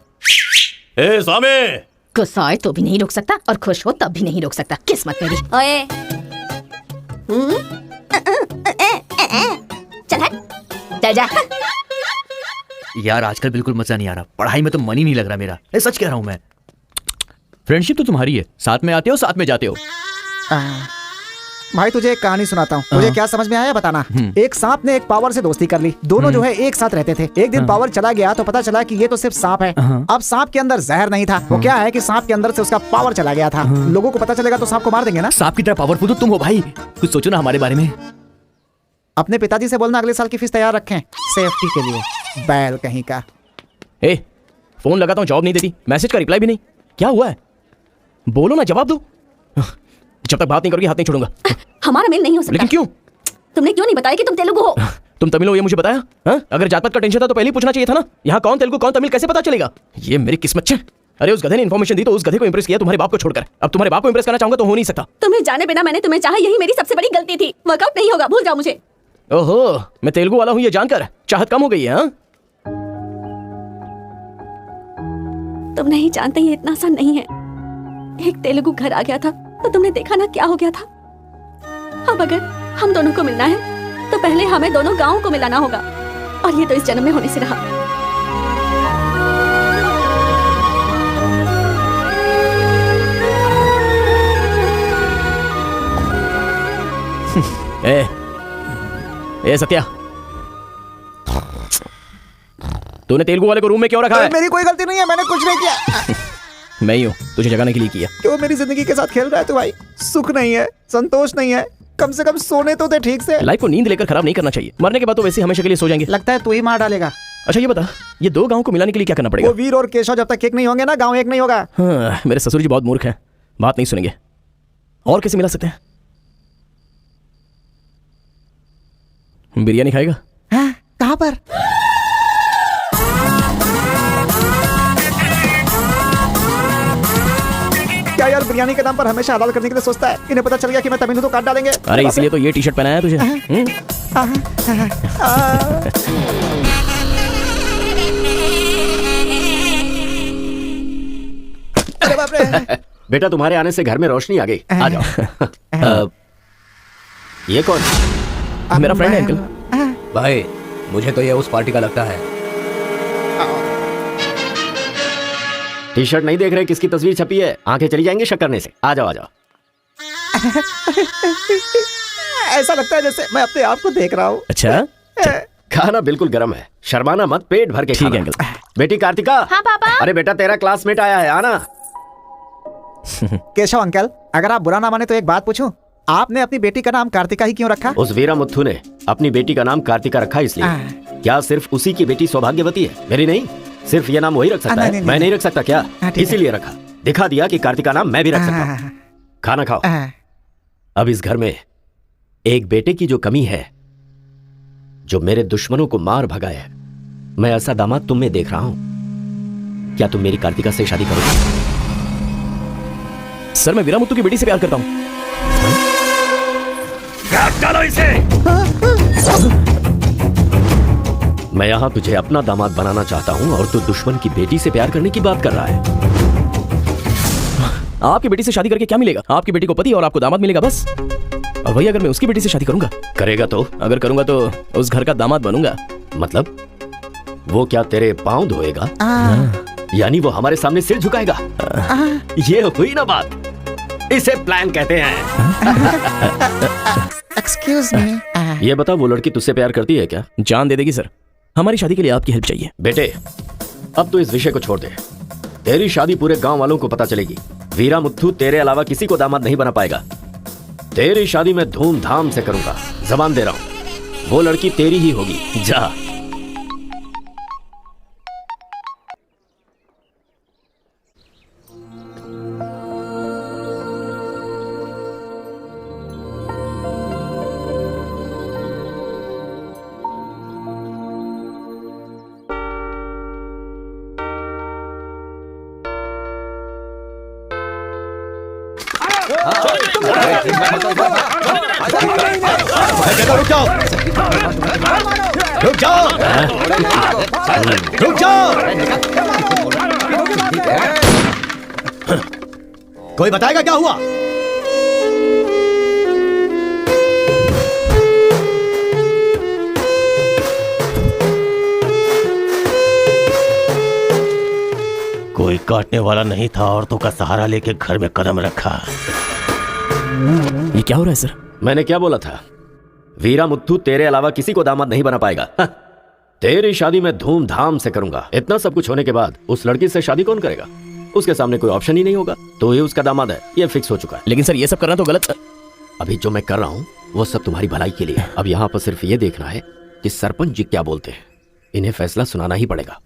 ए स्वामी! गुस्सा आए तो भी नहीं रोक सकता और खुश हो तब भी नहीं रोक सकता। किस्मत मेरी। ओए। चल हट। चल जा। यार आजकल बिल्कुल मजा नहीं आ रहा, पढ़ाई में तो मन ही नहीं लग रहा मेरा। सच कह रहा हूँ मैं। फ्रेंडशिप तो तुम्हारी है, साथ में आते हो साथ में जाते हो। भाई तुझे एक कहानी सुनाता हूँ, मुझे क्या समझ में आया बताना। एक सांप ने एक पावर से दोस्ती कर ली। दोनों जो है एक साथ रहते थे। एक दिन पावर चला गया तो पता चला कि ये तो सिर्फ सांप है। अब सांप के अंदर जहर नहीं था। वो क्या है कि सांप के अंदर से उसका पावर चला गया था। लोगों को पता चलेगा तो सांप को मार देंगे ना। सांप की तरह पावरफुल तो तुम हो भाई, कुछ सोचो ना हमारे बारे में। अपने पिताजी से बोलना अगले साल की फीस तैयार रखें, सेफ्टी के लिए। बैल कहीं का। ए, फोन लगाता हूँ, जवाब नहीं देती, मैसेज का रिप्लाई भी नहीं, क्या हुआ है? बोलो ना, जवाब दो। जब तक बात नहीं करोगी हाथ नहीं छोड़ूंगा। हमारा मेल नहीं हो सकता। लेकिन क्यों? तुमने क्यों नहीं बताया कि तुम तेलुगु हो? तुम तमिल हो ये मुझे बताया? हाँ? अगर जात पात का टेंशन था तो पहले ही पूछना चाहिए था ना। यहाँ कौन तेलुगु कौन तमिल कैसे पता चलेगा? ये मेरी किस्मत है। अरे उस गधे ने इन्फॉर्मेशन दी तो उस गधे को इंप्रेस किया तुम्हारे बाप को छोड़कर। अब तुम्हारे बाप को इंप्रेस करना चाहूंगा तो हो नहीं सकता। तुम्हें जाने बिना मैंने तुम्हें चाहा, यही मेरी सबसे बड़ी गलती थी। वर्कआउट नहीं होगा, भूल जाओ मुझे। ओहो, मैं तेलुगु वाला हूँ ये जानकर चाहत कम हो गई है। हाँ? तुम नहीं जानते ये इतना आसान नहीं है। एक तेलुगु घर आ गया था तो तुमने देखा ना क्या हो गया था। अब अगर हम दोनों को मिलना है तो पहले हमें दोनों गांवों को मिलाना होगा, और ये तो इस जन्म में होने से रहा। ए सत्या, तूने तेलुगु वाले को रूम में क्यों रखा है? मेरी कोई गलती नहीं है, मैंने कुछ नहीं किया। मैं ही हूँ, तुझे जगाने के लिए किया। क्यों मेरी जिंदगी के साथ खेल रहा है तू भाई? सुख नहीं है, संतोष नहीं है, कम से कम सोने तो दे ठीक से। लाइफ को नींद लेकर खराब नहीं करना चाहिए, मरने के बाद तो वैसे हमेशा के लिए सो जाएंगे। लगता है तू ही मार डालेगा। अच्छा ये बता, ये दो गांव को मिलाने के लिए क्या करना पड़ेगा? वो वीर और केशव जब तक एक नहीं होंगे ना, गांव एक नहीं होगा। हाँ, मेरे ससुर जी बहुत मूर्ख हैं, बात नहीं सुनेंगे। और कैसे मिला सकते हैं? बिरयानी खाएगा? हाँ, कहाँ पर? क्या यार बिरयानी के नाम पर हमेशा हलाल करने के लिए सोचता है? इन्हें पता चल गया कि मैं तमिल हूं तो काट डालेंगे। अरे इसलिए तो ये टी शर्ट पहनाया तुझे। अरे बाप रे। बेटा तुम्हारे आने से घर में रोशनी आ गई। आ जाओ। ये कौन? मेरा फ्रेंड है अंकल। भाई मुझे तो ये उस पार्टी का लगता है। टी शर्ट नहीं देख रहे किसकी तस्वीर छपी है? आंखें चली जाएंगी शक करने से। आ जाओ आ जाओ। ऐसा लगता है जैसे मैं अपने आप को देख रहा हूँ। अच्छा, खाना बिल्कुल गर्म है, शर्माना मत, पेट भर के ठीक खाना। है अंकल। बेटी कार्तिका। हाँ पापा। अरे बेटा तेरा क्लासमेट आया है, आना। केशव अंकल, अगर आप बुरा ना माने तो एक बात पूछूं? आपने अपनी बेटी का नाम कार्तिका ही क्यों रखा? उस वीरा मुथ्थू ने अपनी बेटी का नाम कार्तिका रखा इसलिए। क्या सिर्फ उसी की बेटी सौभाग्यवती है? मेरी नहीं, सिर्फ ये नाम वही रख सकता है। मैं नहीं रख सकता क्या? इसीलिए रखा, दिखा दिया कि कार्तिका नाम मैं भी रख सकता हूँ। खाना खाओ। अब इस घर में एक बेटे की जो कमी है, जो मेरे दुश्मनों को मार भगाया है, मैं ऐसा दामाद तुम में देख रहा हूं। क्या तुम मेरी कार्तिका से शादी करोगे? सर मैं वीरा मुत्तू की बेटी से प्यार करता हूँ। डालो इसे। मैं यहाँ तुझे अपना दामाद बनाना चाहता हूँ और तू दुश्मन की बेटी से प्यार करने की बात कर रहा है। आपकी बेटी से शादी करके क्या मिलेगा? आपकी बेटी को पति और आपको दामाद मिलेगा बस। और वही अगर मैं उसकी बेटी से शादी करूंगा? करेगा तो? अगर करूंगा तो उस घर का दामाद बनूंगा। मतलब वो क्या तेरे पांव धोएगा? यानी वो हमारे सामने सिर झुकाएगा? ये हुई ना बात, इसे प्लान कहते हैं। Excuse me. ये बता, वो लड़की तुझसे प्यार करती है क्या? जान दे देगी सर। हमारी शादी के लिए आपकी हेल्प चाहिए। बेटे अब तो इस विषय को छोड़ दे। तेरी शादी पूरे गांव वालों को पता चलेगी। वीरा मुत्थू तेरे अलावा किसी को दामाद नहीं बना पाएगा। तेरी शादी मैं धूमधाम से करूंगा, जबान दे रहा हूं। वो लड़की तेरी ही होगी। जा। रुक जाओ, रुक जाओ, रुक जाओ। कोई बताएगा क्या हुआ? कोई काटने वाला नहीं था, औरतों का सहारा लेके घर में कदम रखा। ये क्या हो रहा है सर? मैंने क्या बोला था? वीरा मुत्थू तेरे अलावा किसी को दामाद नहीं बना पाएगा। तेरी शादी मैं धूमधाम से करूंगा। इतना सब कुछ होने के बाद उस लड़की से शादी कौन करेगा? उसके सामने कोई ऑप्शन ही नहीं होगा। तो ये उसका दामाद है, ये फिक्स हो चुका है। लेकिन सर ये सब करना तो गलत। अभी जो मैं कर रहा हूँ वो सब तुम्हारी भलाई के लिए। अब यहाँ पर सिर्फ ये देखना है कि सरपंच जी क्या बोलते हैं। इन्हें फैसला सुनाना ही पड़ेगा।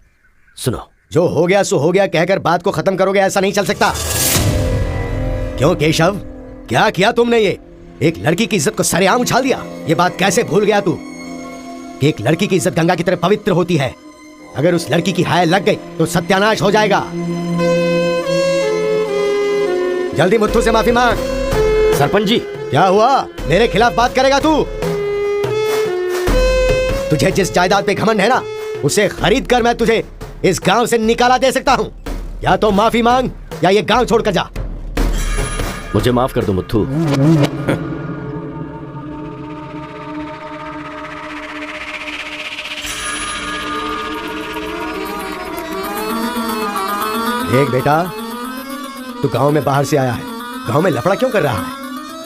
सुनो। जो हो गया सो हो गया कहकर बात को खत्म करोगे, ऐसा नहीं चल सकता। क्यों केशव, क्या किया तुमने? ये एक लड़की की इज्जत को सरेआम उछाल दिया। ये बात कैसे भूल गया तू कि एक लड़की की इज्जत गंगा की तरह पवित्र होती है। अगर उस लड़की की हाय लग गई तो सत्यानाश हो जाएगा। जल्दी मुत्थू से माफी मांग। सरपंच जी। क्या हुआ? मेरे खिलाफ बात करेगा तू? तुझे जिस जायदाद पे घमंड है ना, उसे खरीद कर मैं तुझे इस गांव से निकाला दे सकता हूं। या तो माफी मांग या ये गांव छोड़कर जा। मुझे माफ कर दो मुत्थू। देख बेटा, तू गांव में बाहर से आया है, गांव में लफड़ा क्यों कर रहा है?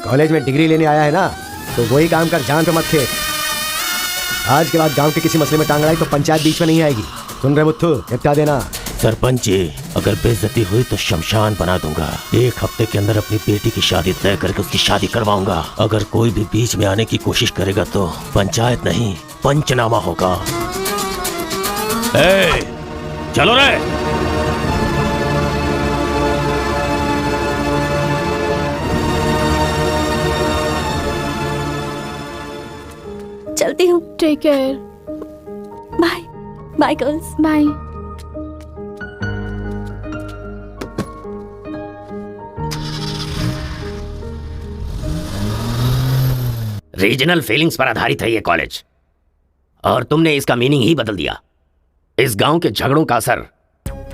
कॉलेज में डिग्री लेने आया है ना, तो वही काम कर, जान पे मत खेल। आज के बाद गांव के किसी मसले में टांग अड़ाई तो पंचायत बीच में नहीं आएगी। सुन रहे मुत्थू, निपटा देना। सरपंच जी, अगर बेइज्जती हुई तो शमशान बना दूंगा। 1 हफ्ते के अंदर अपनी बेटी की शादी तय करके उसकी शादी करवाऊंगा। अगर कोई भी बीच में आने की कोशिश करेगा तो पंचायत नहीं, पंचनामा होगा। चलो रे। चलती हूँ। Take care. Bye bye girls. Bye. Regional feelings पर आधारित है ये कॉलेज, और तुमने इसका मीनिंग ही बदल दिया। इस गांव के झगड़ों का असर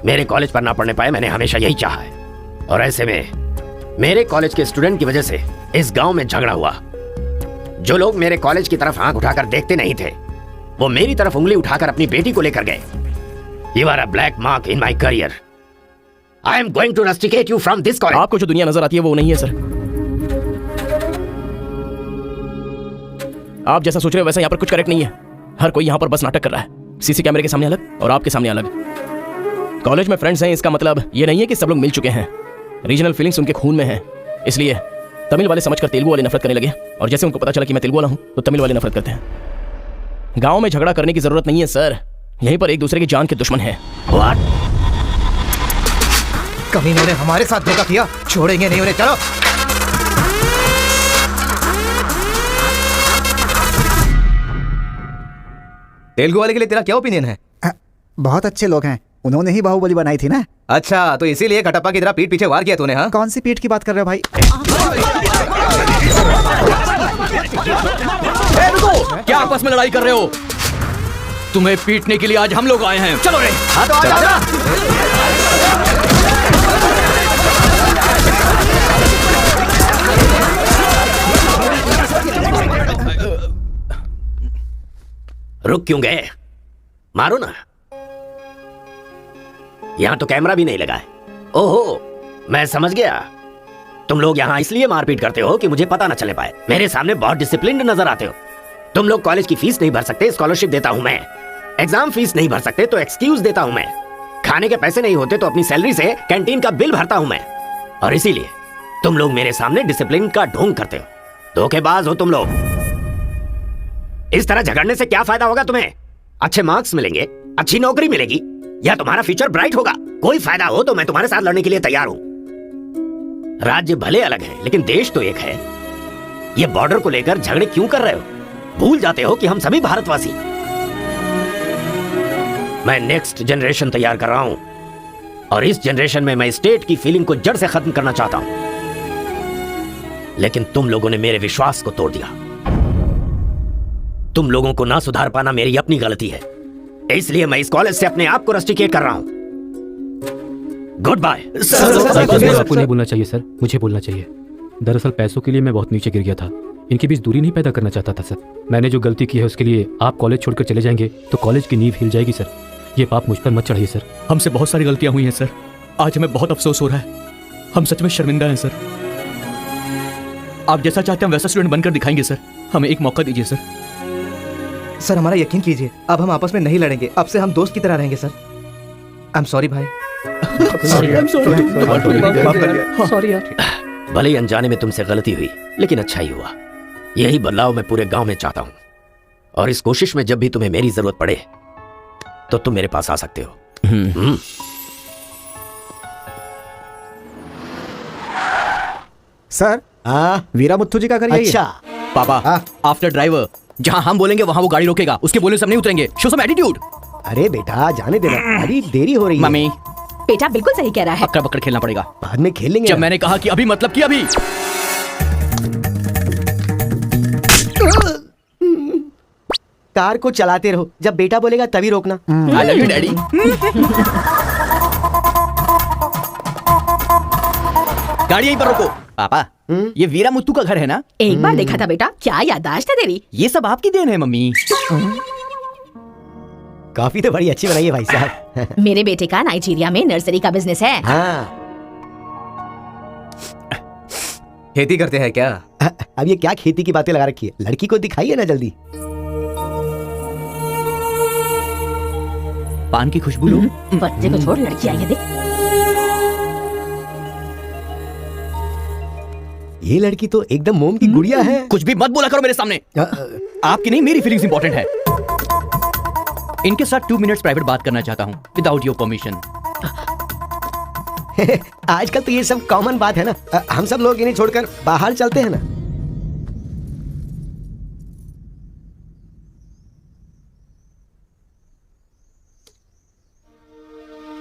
मेरे कॉलेज पर ना पड़ने पाए, मैंने हमेशा यही चाहा है। और ऐसे में मेरे कॉलेज के स्टूडेंट की वजह से इस गांव में झगड़ा हुआ। जो लोग मेरे कॉलेज की तरफ आंख उठाकर देखते नहीं थे, वो मेरी तरफ उंगली उठाकर अपनी बेटी को लेकर गए। You are a black mark in my career. I am going to rusticate you from this college. आपको जो दुनिया नजर आती है वो नहीं है सर। आप जैसा सोच रहे हो वैसा यहाँ पर कुछ करेक्ट नहीं है। हर कोई यहाँ पर बस नाटक कर रहा है। सीसी कैमरे के सामने अलग और आपके सामने अलग। कॉलेज में फ्रेंड्स हैं, इसका मतलब ये नहीं है कि सब लोग मिल चुके हैं। रीजनल फीलिंग्स उनके खून में है, इसलिए तमिल वाले समझकर तेलुगु वाले नफरत करने लगे, और जैसे उनको पता चला कि मैं तेलुगु वाला हूं तो तमिल वाले नफरत करते हैं। गांव में झगड़ा करने की जरूरत नहीं है सर, यहीं पर एक दूसरे की जान के दुश्मन है। कमीनों ने हमारे साथ धोखा किया, छोड़ेंगे नहीं उन्हें। चलो। तेलुगु वाले के लिए तेरा क्या ओपिनियन है? बहुत अच्छे लोग हैं, उन्होंने ही बाहुबली बनाई थी ना। अच्छा, तो इसीलिए कटप्पा की तरह पीठ पीछे वार किया तूने? हाँ, कौन सी पीठ की बात कर रहे हो भाई? रुको, क्या आपस में लड़ाई कर रहे हो? तुम्हें पीटने के लिए आज हम लोग आए हैं। चलो रे। हाँ तो आजा। रुक क्यों गए? मारो ना। यहां तो कैमरा भी नहीं लगा है। ओहो, मैं समझ गया। तुम लोग यहां इसलिए मारपीट करते हो कि मुझे पता न चले पाए। मेरे सामने बहुत डिसिप्लिन्ड नजर आते हो। तुम लोग कॉलेज की फीस नहीं भर सकते, स्कॉलरशिप देता हूं मैं। एग्जाम फीस नहीं भर सकते तो एक्सक्यूज देता हूं मैं। खाने के पैसे नहीं होते तो अपनी सैलरी से कैंटीन का बिल भरता हूं मैं। और इसीलिए तुम लोग मेरे सामने डिसिप्लिन का ढोंग करते हो। धोखेबाज हो तुम लोग। इस तरह झगड़ने से क्या फायदा होगा तुम्हें? अच्छे मार्क्स मिलेंगे, अच्छी नौकरी मिलेगी, या तुम्हारा फ्यूचर ब्राइट होगा। कोई फायदा हो तो मैं तुम्हारे साथ लड़ने के लिए तैयार हूं। राज्य भले अलग है लेकिन देश तो एक है। ये बॉर्डर को लेकर झगड़े क्यों कर रहे हो? भूल जाते हो कि हम सभी भारतवासी। मैं नेक्स्ट जनरेशन तैयार कर रहा हूं, और इस जनरेशन में मैं स्टेट की फीलिंग को जड़ से खत्म करना चाहता हूं। लेकिन तुम लोगों ने मेरे विश्वास को तोड़ दिया। तुम लोगों को ना सुधार पाना मेरी अपनी गलती है, इसलिए मैं इस कॉलेज से अपने आप को रस्टिकेट कर रहा हूं। Good bye. आपको नहीं बोलना चाहिए सर, मुझे बोलना चाहिए। दरअसल पैसों के लिए मैं बहुत नीचे गिर गया था। इनके बीच दूरी नहीं पैदा करना चाहता था सर। मैंने जो गलती की है उसके लिए आप कॉलेज छोड़कर चले जाएंगे तो कॉलेज की नींव हिल जाएगी सर। ये पाप मुझ पर मत चढ़ाइए सर। हमसे बहुत सारी गलतियां हुई हैं सर, आज हमें बहुत अफसोस हो रहा है। हम सच में शर्मिंदा हैं सर। आप जैसा चाहते हैं वैसा स्टूडेंट बनकर दिखाएंगे सर। हमें एक मौका दीजिए सर। सर हमारा यकीन कीजिए, अब हम आपस में नहीं लड़ेंगे। अब से हम दोस्त की तरह रहेंगे सर। आई एम सॉरी भाई। सॉरी यार। भले ही अनजाने में तुमसे गलती हुई, लेकिन अच्छा ही हुआ। यही बदलाव मैं पूरे गांव में चाहता हूं, और इस कोशिश में जब भी तुम्हें मेरी जरूरत पड़े तो तुम मेरे पास आ सकते हो। सर वीरा मुत्थु जी का घर यही है। अच्छा पापा, आफ्टर ड्राइवर, जहां हम बोलेंगे वहां वो गाड़ी रोकेगा, उसके बोलने से हम नहीं उतरेंगे। Show some attitude. अरे बेटा जाने देना, अभी देरी हो रही है। मम्मी बेटा बिल्कुल सही कह रहा है। अकड़ पकड़ खेलना पड़ेगा, बाद में खेलेंगे। जब मैंने कहा कि अभी मतलब कि अभी। कार को चलाते रहो, जब बेटा बोलेगा तभी रोकना। आई लव यू डैडी। गाड़ी यहीं पर रोको। पापा ये वीरा मुत्तू का घर है ना? एक बार देखा था बेटा, क्या याददाश्त है तेरी। ये सब आपकी देन है मम्मी। काफी तो बड़ी अच्छी बनाई है भाई साहब। मेरे बेटे का नाइजीरिया में नर्सरी का बिजनेस है। हाँ। खेती करते हैं क्या? अब ये क्या खेती की बातें लगा रखी है, लड़की को दिखाइए ना जल्दी। पान की खुशबू लो। बच्चे को छोड़, लड़की आई है देख। ये लड़की तो एकदम मोम की गुड़िया है। कुछ भी मत बोला करो मेरे सामने। आपकी नहीं मेरी फीलिंग्स इंपॉर्टेंट है। इनके साथ 2 मिनट्स प्राइवेट बात करना चाहता हूँ विदाउट योर परमिशन। आजकल तो ये सब कॉमन बात है ना, हम सब लोग इन्हें छोड़कर बाहर चलते हैं ना।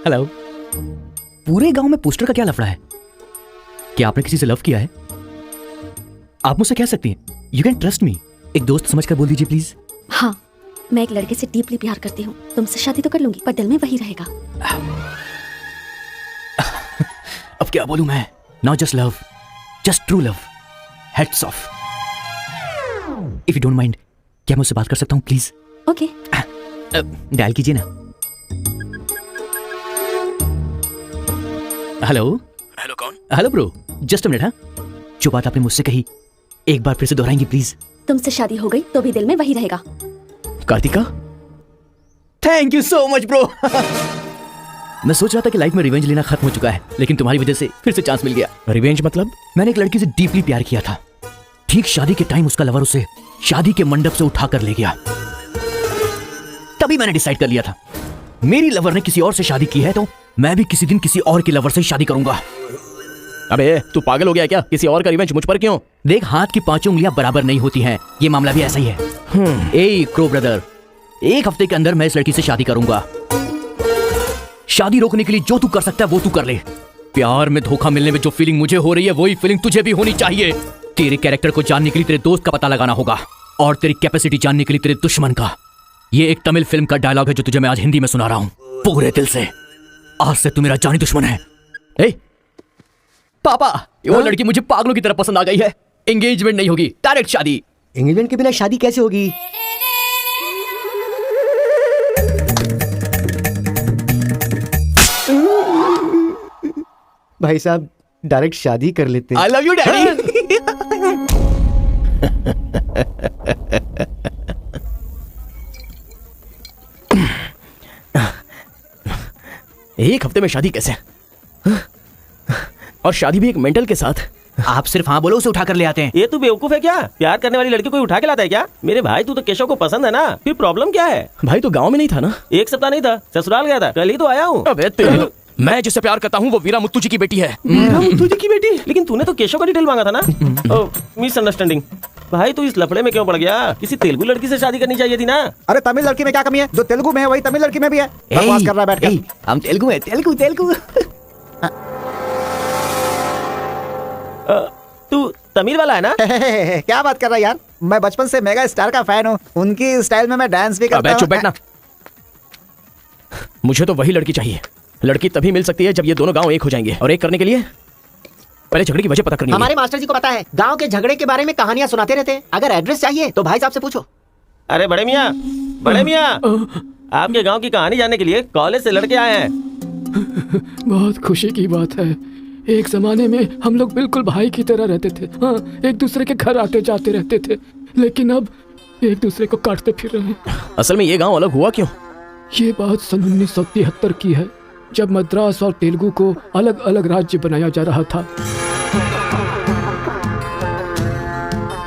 हेलो। पूरे गांव में पोस्टर का क्या लफड़ा है? क्या आपने किसी से लव किया है? आप मुझसे कह सकती हैं, यू कैन ट्रस्ट मी। एक दोस्त समझकर बोल दीजिए प्लीज। हाँ, मैं एक लड़के से डीपली प्यार करती हूँ। तुमसे शादी तो कर लूंगी, पर दिल में वही रहेगा। अब क्या बोलूं मैं? Not just love, just true love. Heads of. If you don't mind, क्या मैं उससे बात कर सकता हूँ प्लीज? ओके। डायल कीजिए ना। हेलो। हेलो कौन? Hello bro, just a minute. हाँ, जो बात आपने मुझसे कही एक बार फिर से दोहराएंगे प्लीज? तुमसे शादी हो गई तो भी दिल में वही रहेगा। Kartika, thank you so much bro. मैं सोच रहा था कि लाइफ में रिवेंज लेना खत्म हो चुका है, लेकिन तुम्हारी वजह से फिर से चांस मिल गया। रिवेंज मतलब? मैंने एक लड़की से डीपली प्यार किया था। ठीक शादी के टाइम उसका लवर उसे शादी के मंडप से उठाकर ले गया। तभी मैंने डिसाइड कर लिया था, मेरी लवर ने किसी और से शादी की है तो मैं भी किसी दिन किसी और की लवर से शादी करूंगा। अबे तू पागल हो गया क्या? किसी और का रिवेंज मुझ पर क्यों? देख, हाथ की 5 उंगलियां बराबर नहीं होती हैं। ये मामला भी ऐसा ही है। ए क्रो ब्रदर, 1 हफ्ते के अंदर मैं इस लड़की से शादी करूंगा। शादी रोकने के लिए जो तू कर सकता है वो तू कर ले। प्यार में धोखा मिलने में जो फीलिंग मुझे हो रही है वही फीलिंग तुझे भी होनी चाहिए। तेरे कैरेक्टर को जानने के लिए तेरे दोस्त का पता लगाना होगा, और तेरी कैपेसिटी जानने के लिए तेरे दुश्मन का। ये एक तमिल फिल्म का डायलॉग है जो तुझे मैं आज हिंदी में सुना रहा हूँ, पूरे दिल से। आज से तू मेरा जानी दुश्मन है। ए पापा, वो लड़की मुझे पागलों की तरह पसंद आ गई है। एंगेजमेंट नहीं होगी, डायरेक्ट शादी। एंगेजमेंट के बिना शादी कैसे होगी? भाई साहब, डायरेक्ट शादी कर लेते हैं। आई लव यू डैडी। 1 हफ्ते में शादी कैसे? और शादी भी एक मेंटल के साथ। आप सिर्फ हाँ बोलो, उसे उठाकर ले आते हैं। ये तू बेवकूफ है क्या? प्यार करने वाली लड़की को उठा के लाता है क्या? मेरे भाई, तू तो केशव को पसंद है ना, फिर प्रॉब्लम क्या है? भाई तो गांव में नहीं था ना? 1 सप्ताह नहीं था, ससुराल गया था, कल ही तो आया हूँ। अबे मैं जिससे प्यार करता हूँ वो वीरा मुत्तू जी की बेटी है। वीरा मुत्तू जी की बेटी? लेकिन तूने तो केशव का डिटेल मांगा था ना। मिसअंडरस्टैंडिंग। भाई तू इस लफड़े में क्यों पड़ गया? किसी तेलुगु लड़की से शादी करनी चाहिए थी ना। अरे तमिल लड़की में क्या कमी है? जो तेलुगु में है वही तमिल लड़की में भी है। बकवास कर रहा है बैठकर। हम तेलुगु है, तेलुगु तेलुगु। तू तमिल वाला है ना? क्या बात कर रहा है यार, मैं बचपन से मेगा स्टार का फैन हूँ। उनकी स्टाइल में मैं डांस भी करता हूँ। चुप बैठना। मुझे तो वही लड़की चाहिए। लड़की तभी मिल सकती है जब ये दोनों गांव एक हो जाएंगे, और एक करने के लिए पहले झगड़े की वजह पता करनी होगी। हमारे मास्टर जी को पता है, गांव के झगड़े के बारे में कहानियां सुनाते रहते हैं। अगर एड्रेस चाहिए तो भाई साहब से पूछो। अरे बड़े मियाँ, बड़े मियाँ, आपके गांव की कहानी जानने के लिए कॉलेज से लड़के आए हैं। बहुत खुशी की बात है। एक जमाने में हम लोग बिल्कुल भाई की तरह रहते थे। हाँ, एक दूसरे के घर आते जाते रहते थे, लेकिन अब एक दूसरे को काटते फिर रहे हैं। असल में ये गांव अलग हुआ क्यों? ये बात सन 1973 की है, जब मद्रास और तेलुगु को अलग अलग राज्य बनाया जा रहा था।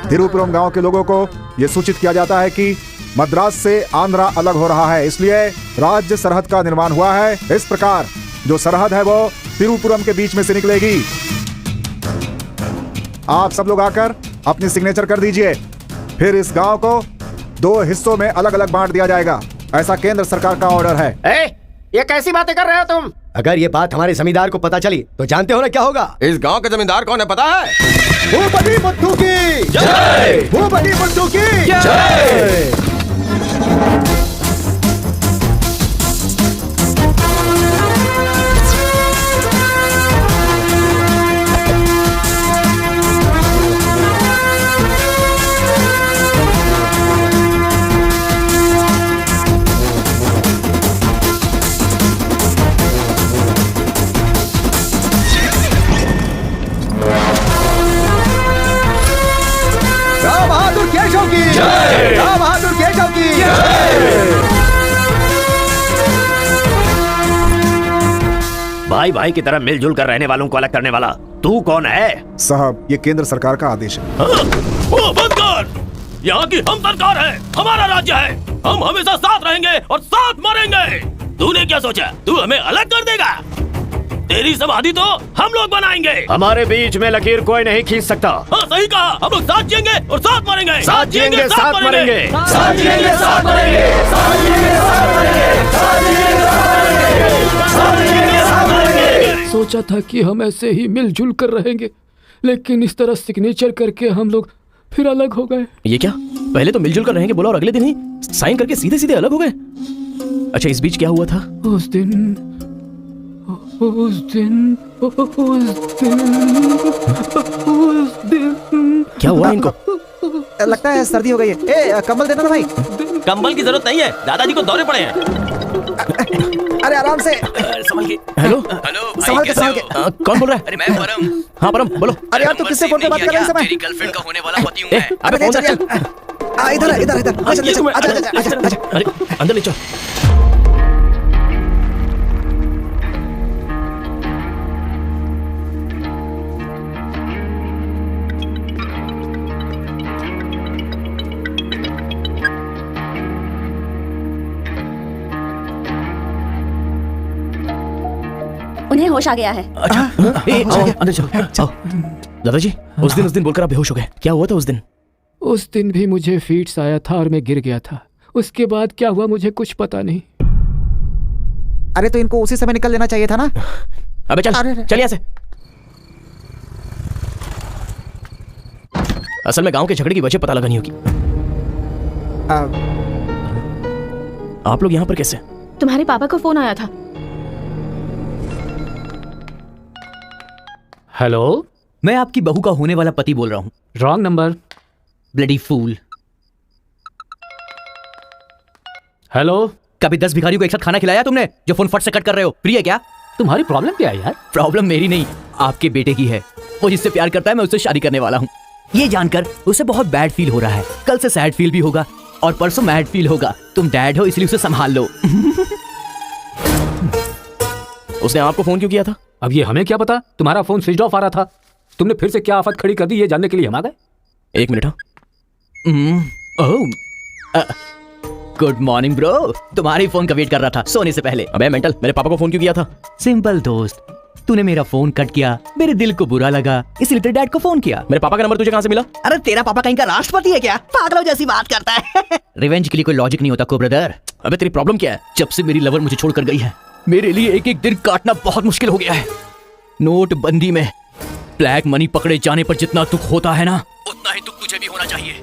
तिरुपुरम गांव के लोगों को यह सूचित किया जाता है कि मद्रास से आंध्रा अलग हो रहा है, इसलिए राज्य सरहद का निर्माण हुआ है। इस प्रकार जो सरहद है वो तिरुपुरम के बीच में से निकलेगी। आप सब लोग आकर अपनी सिग्नेचर कर दीजिए, फिर इस गांव को 2 हिस्सों में अलग अलग बांट दिया जाएगा। ऐसा केंद्र सरकार का ऑर्डर है। ये कैसी बातें कर रहे हो तुम? अगर ये बात हमारे जमींदार को पता चली तो जानते हो ना क्या होगा? इस गांव के जमींदार कौन है पता है? भूपति बुद्धू की जय! भूपति बुद्धू की जय! राम बहादुर केशव की जय! राम बहादुर केशव की जय! भाई भाई की तरह मिलजुल कर रहने वालों को अलग करने वाला तू कौन है? साहब, ये केंद्र सरकार का आदेश है। वो बंद कर। यहाँ की हम सरकार है, हमारा राज्य है। हम हमेशा साथ रहेंगे और साथ मरेंगे। तूने क्या सोचा तू हमें अलग कर देगा? तेरी समाधि तो हम लोग बनाएंगे। हमारे बीच में लकीर कोई नहीं खींच सकता। हाँ सही कहा, हम लोग साथ जिएंगे और साथ मरेंगे। साथ जिएंगे, साथ मरेंगे। साथ जिएंगे, साथ मरेंगे। साथ जिएंगे, साथ मरेंगे। साथ जिएंगे, साथ मरेंगे। साथ जिएंगे, साथ मरेंगे। सोचा था कि हम ऐसे ही मिलजुल कर रहेंगे, लेकिन इस तरह सिग्नेचर करके हम लोग फिर अलग हो गए। ये क्या? पहले तो मिलजुल कर रहेंगे बोला और अगले दिन ही साइन करके सीधे सीधे अलग हो गए। अच्छा, इस बीच क्या हुआ था? उस दिन क्या हुआ इनको? लगता है सर्दी हो गई है। कंबल देना ना भाई। कंबल की जरूरत नहीं है, दादाजी को दौरे पड़े हैं। अरे आराम से संभल के। हेलो संभाल के संभाल के। कौन बोल रहा है? अरे मैं परम। हाँ परम बोलो। अरे यार, तू किससे फोन पे बात कर रहा है इस समय? तेरी गर्लफ्रेंड का होने वाला पति हूँ मैं। अबे फोन रख। इधर इधर इधर आजा। अरे अंदर ले चल। उन्हें होश आ गया है। अच्छा, अंदर चलो। दादाजी, उस दिन बोलकर आप बेहोश हो गए। क्या हुआ था उस दिन? उस दिन भी मुझे फीट्स आया था और मैं गिर गया था। उसके बाद क्या हुआ मुझे कुछ पता नहीं। अरे तो इनको उसी समय निकल लेना चाहिए था ना। अबे चल यहाँ से। असल में गांव के झगड़े की वजह पता लगानी होगी। आप लोग यहाँ पर कैसे? तुम्हारे पापा को फोन आया था। हेलो, मैं आपकी बहू का होने वाला पति बोल रहा हूँ। Wrong number. Bloody fool. Hello, कभी 10 भिखारियों को एक साथ खाना खिलाया तुमने जो फोन फट से कट कर रहे हो? प्रिय क्या? तुम्हारी प्रॉब्लम क्या है यार? प्रॉब्लम मेरी नहीं, आपके बेटे की है। वो जिससे प्यार करता है मैं उससे शादी करने वाला हूँ। ये जानकर उसे बहुत बैड फील हो रहा है। कल से सैड फील भी होगा और परसों मैड फील होगा। तुम डैड हो इसलिए उसे संभाल लो। उसने आपको फोन क्यों किया था? अब ये हमें क्या पता? तुम्हारा फोन स्विच ऑफ आ रहा था। तुमने फिर से क्या आफत खड़ी कर दी ये जानने के लिए हम आ गए। एक मिनट। Good morning bro. तुम्हारी फोन का वेट कर रहा था सोने से पहले। अबे मेंटल, मेरे पापा को फोन क्यों किया था? सिंपल दोस्त, तूने मेरा फोन कट किया, मेरे दिल को बुरा लगा, इसलिए तेरे डैड को फोन किया। मेरे पापा का नंबर तुझे कहाँ से मिला? अरे तेरा पापा कहीं का राष्ट्रपति है क्या? पागलों जैसी बात करता है। रिवेंज के लिए कोई लॉजिक नहीं होता को ब्रदर। अबे तेरी प्रॉब्लम क्या है? जब से मेरी लवर मुझे छोड़कर गई है, मेरे लिए एक एक दिन काटना बहुत मुश्किल हो गया है। नोटबंदी में ब्लैक मनी पकड़े जाने पर जितना दुख होता है ना, उतना ही दुख तुझे भी होना चाहिए।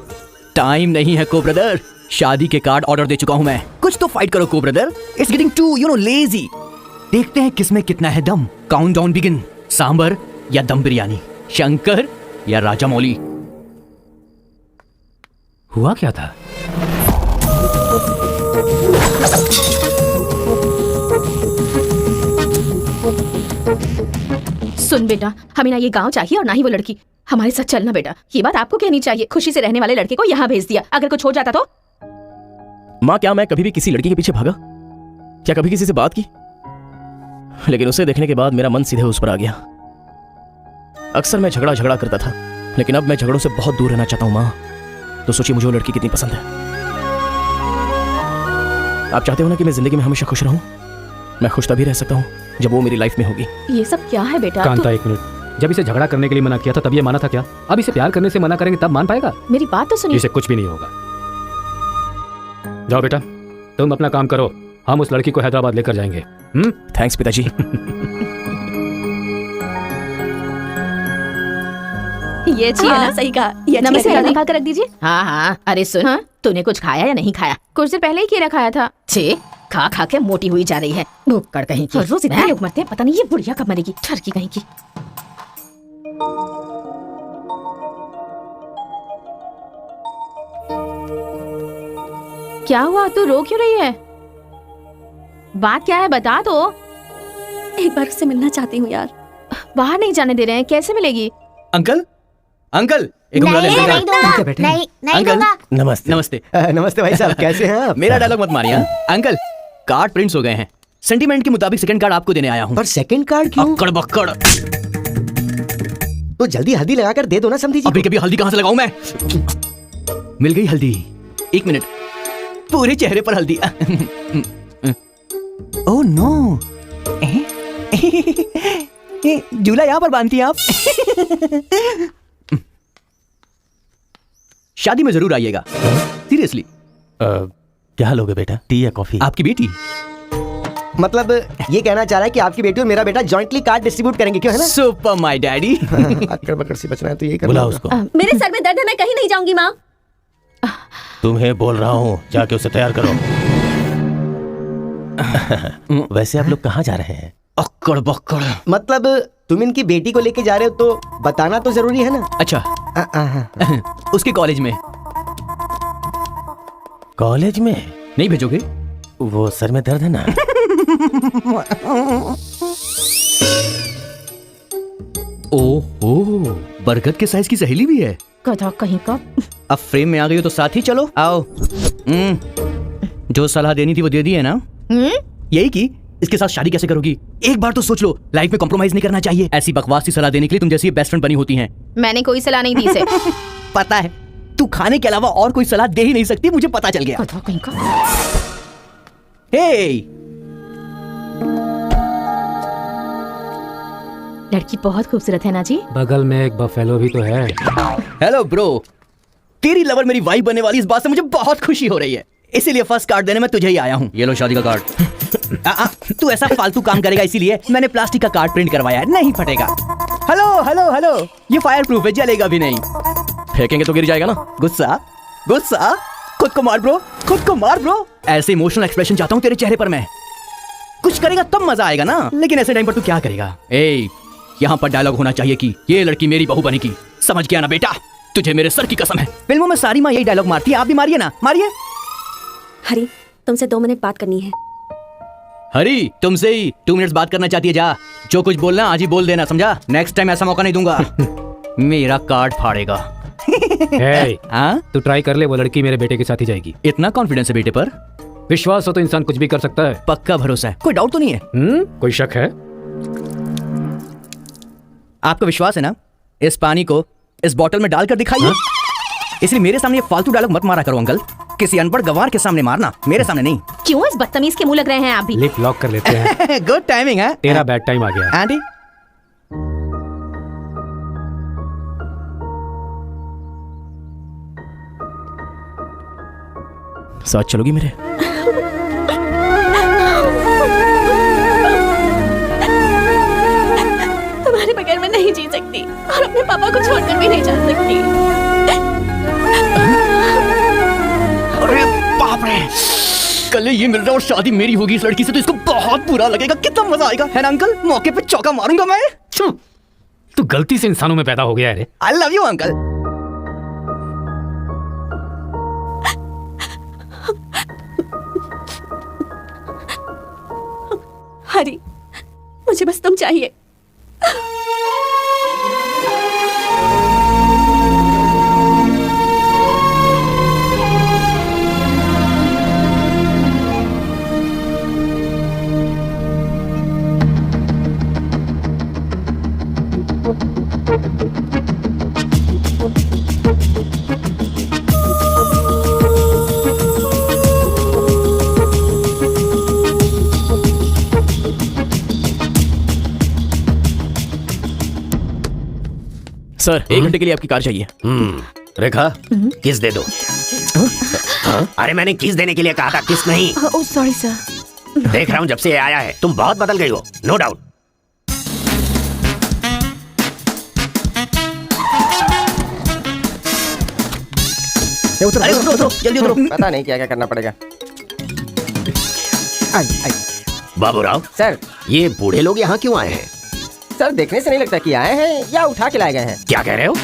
टाइम नहीं है को ब्रदर। शादी के कार्ड ऑर्डर दे चुका हूं मैं। कुछ तो फाइट करो को brother. It's getting too lazy. देखते हैं किसमें कितना है दम। Count down begin. सांबर या दम बिरयानी, शंकर या राजा मौली। हुआ क्या था? सुन बेटा, हमें ना ये गांव चाहिए और ना ही वो लड़की। हमारे साथ चलना बेटा। ये बात आपको कहनी चाहिए। खुशी से रहने वाले लड़के को यहाँ भेज दिया। अगर कुछ हो जाता तो? माँ, क्या मैं कभी भी किसी लड़की के पीछे भागा? क्या कभी किसी से बात की? लेकिन उसे देखने के बाद मेरा मन सीधे उस पर आ गया। अक्सर मैं झगड़ा करता था, लेकिन अब मैं झगड़ों से बहुत दूर रहना चाहता हूँ माँ। तो सोचिए मुझे वो लड़की कितनी पसंद है। आप चाहते हो ना कि मैं जिंदगी में हमेशा खुश रहूं? मैं खुश तभी रह सकता हूँ जब वो मेरी लाइफ में होगी। ये सब क्या है बेटा? कांता, एक मिनट। जब इसे झगड़ा करने के लिए मना किया था तब ये माना था क्या? अब इसे प्यार करने से मना करेंगे तब मान पाएगा? मेरी बात तो सुनिए। इसे कुछ भी नहीं होगा। जाओ बेटा, तुम अपना काम करो, हम उस लड़की को हैदराबाद लेकर जाएंगे। थैंक्स पिताजी। ये अच्छी है ना? सही कहा। ये अच्छी नमस्ते, है, दादी। निकाल कर रख दीजिए। हाँ हाँ, अरे सुन, हाँ? तूने कुछ खाया या नहीं खाया? कुछ देर पहले ही केला खाया था। छे, खा खा के मोटी हुई जा रही है, भूखड़ कहीं की। हर रोज इतने लोग मरते हैं, पता नहीं ये बुढ़िया कब मरेगी, ठरकी कहीं की। क्या हुआ? तू रो क्यों रही है? बात क्या है, बता तो। एक बार उससे मिलना चाहती हूँ यार। बाहर नहीं जाने दे रहे हैं, कैसे मिलेगी? अंकल, अंकल, एक उंगली ले लीजिए। नहीं नहीं अंकल, दूंगा। नमस्ते। नमस्ते। नमस्ते भाई साहब, कैसे हैं आप? मेरा डायलॉग मत मारिए। अंकल, कार्ड प्रिंट्स हो गए हैं। सेंटीमेंट के मुताबिक सेकंड कार्ड आपको देने आया हूँ। पर सेकंड कार्ड क्यों? अक्कड़ बक्कड़। तो जल्दी हल्दी लगाकर दे दो ना समधी जी। अभी कभी हल्दी कहाँ से लगाऊं मैं? मिल गई हल्दी। एक मिनट, पूरे चेहरे पर हल्दी। ओह नो, झूला यहाँ पर बांधती हैं आप? शादी में जरूर आइएगा, सीरियसली। क्या लोगे बेटा, टी या कॉफी? आपकी बेटी। मतलब ये कहना चाह रहा है कि आपकी बेटी और मेरा बेटा जॉइंटली कार्ड डिस्ट्रीब्यूट करेंगे, क्यों है ना? Super my daddy. अक्कड़ बक्कड़ से बचना है तो यही करना बुला होगा। उसको। मेरे सर में दर्द है, मैं कहीं नहीं जाऊंगी माँ। तुम्हें बोल रहा हूँ, जाके उसे तैयार करो। वैसे आप लोग कहाँ जा रहे हैं? अक्कड़ बक्कड़। मतलब तुम इनकी बेटी को लेके जा रहे हो तो बताना तो जरूरी है ना? अच्छा, उसके कॉलेज में। कॉलेज में? नहीं भेजोगे? वो सर में दर्द है ना। ओहो, बरगद के साइज की सहेली भी है। गधा कहीं का। अब फ्रेम में आ गई हो तो साथ ही चलो। आओ। जो सलाह देनी थी वो दे दी है ना? यही कि इसके साथ शादी कैसे करोगी? एक बार तो सोच लो, लाइफ में कॉम्प्रोमाइज नहीं करना चाहिए। ऐसी बकवास सी सलाह देने के लिए तुम जैसी बेस्ट फ्रेंड बनी होती हैं। मैंने कोई सलाह नहीं दी इसे। पता है, तू खाने के अलावा और कोई सलाह दे ही नहीं सकती, मुझे पता चल गया। गधा कहीं का। हे, लड़की बहुत खूबसूरत है ना जी? बगल में एक बफेलो भी तो है। हेलो ब्रो, तेरी लवर मेरी वाइफ बनने वाली इस बात से मुझे बहुत खुशी हो रही है, इसीलिए फर्स्ट कार्ड देने में तुझे ही आया हूँ। ये लो शादी का कार्ड। तू ऐसा फालतू काम करेगा इसीलिए मैंने प्लास्टिक का कार्ड प्रिंट करवाया है, नहीं फटेगा। हेलो हेलो हेलो, ये फायर प्रूफ है, जलेगा भी नहीं। फेंकेंगे तो गिर जाएगा ना। गुस्सा गुस्सा, खुद को मार ब्रो, खुद को मार ब्रो। ऐसे इमोशनल एक्सप्रेशन चाहता हूँ तेरे चेहरे पर मैं। कुछ करेगा तब मजा आएगा ना, लेकिन ऐसे टाइम पर तू क्या करेगा? ए, यहाँ पर डायलॉग होना चाहिए कि ये लड़की मेरी बहू बनेगी, समझ गया ना बेटा? तुझे मेरे सर की कसम है। फिल्मों में सारी माँ यही डायलॉग मारती है, आप भी मारिए ना, मारिए। हरी, तुमसे 2 मिनट बात करनी है। हरी, तुमसे ही 2 मिनट्स बात करना चाहती है? जा, जो कुछ बोलना आज ही बोल देना, समझा? नेक्स्ट टाइम ऐसा मौका नहीं दूंगा। मेरा कार्ड फाड़ेगा। हाँ, तू ट्राई कर ले, वो लड़की मेरे बेटे के साथ ही जाएगी। इतना कॉन्फिडेंस है बेटे पर? विश्वास हो तो इंसान कुछ भी कर सकता है। पक्का भरोसा है, कोई डाउट तो नहीं है? कोई शक है? आपको विश्वास है ना? इस पानी को इस बोतल में डालकर दिखाइए। इसलिए मेरे सामने ये फालतू डायलॉग मत मारा करो अंकल, किसी अनपढ़ गंवार के सामने मारना, मेरे सामने नहीं। क्यों इस बदतमीज के मुंह लग रहे हैं आप भी? लिप लॉक कर लेते हैं। गुड टाइमिंग है। तेरा बैड टाइम आ गया। आंटी, साथ चलोगी मेरे? तुम्हारे बगैर मैं नहीं जी सकती और अपने पापा को छोड़कर भी नहीं जा सकती। अरे बाप रे, कल ये मिल रहा और शादी मेरी होगी इस लड़की से, तो इसको बहुत बुरा लगेगा। कितना मजा आएगा, है ना अंकल? मौके पे चौका मारूंगा मैं। तू गलती से इंसानों में पैदा हो गया है। I love you uncle. Hari, मुझे बस तुम चाहिए। सर 1 घंटे के लिए आपकी कार चाहिए। रेखा किस दे दो। अरे मैंने किस देने के लिए कहा था, किस नहीं। Oh sorry sir. देख रहा हूँ जब से ये आया है तुम बहुत बदल गई हो, नो डाउट। अरे उतरो जल्दी उतरो। पता नहीं क्या क्या करना पड़ेगा। बाबूराव सर, ये बूढ़े लोग यहाँ क्यों आए हैं? सर देखने से नहीं लगता कि आए हैं या उठा के लाए गए हैं। क्या कह रहे हो?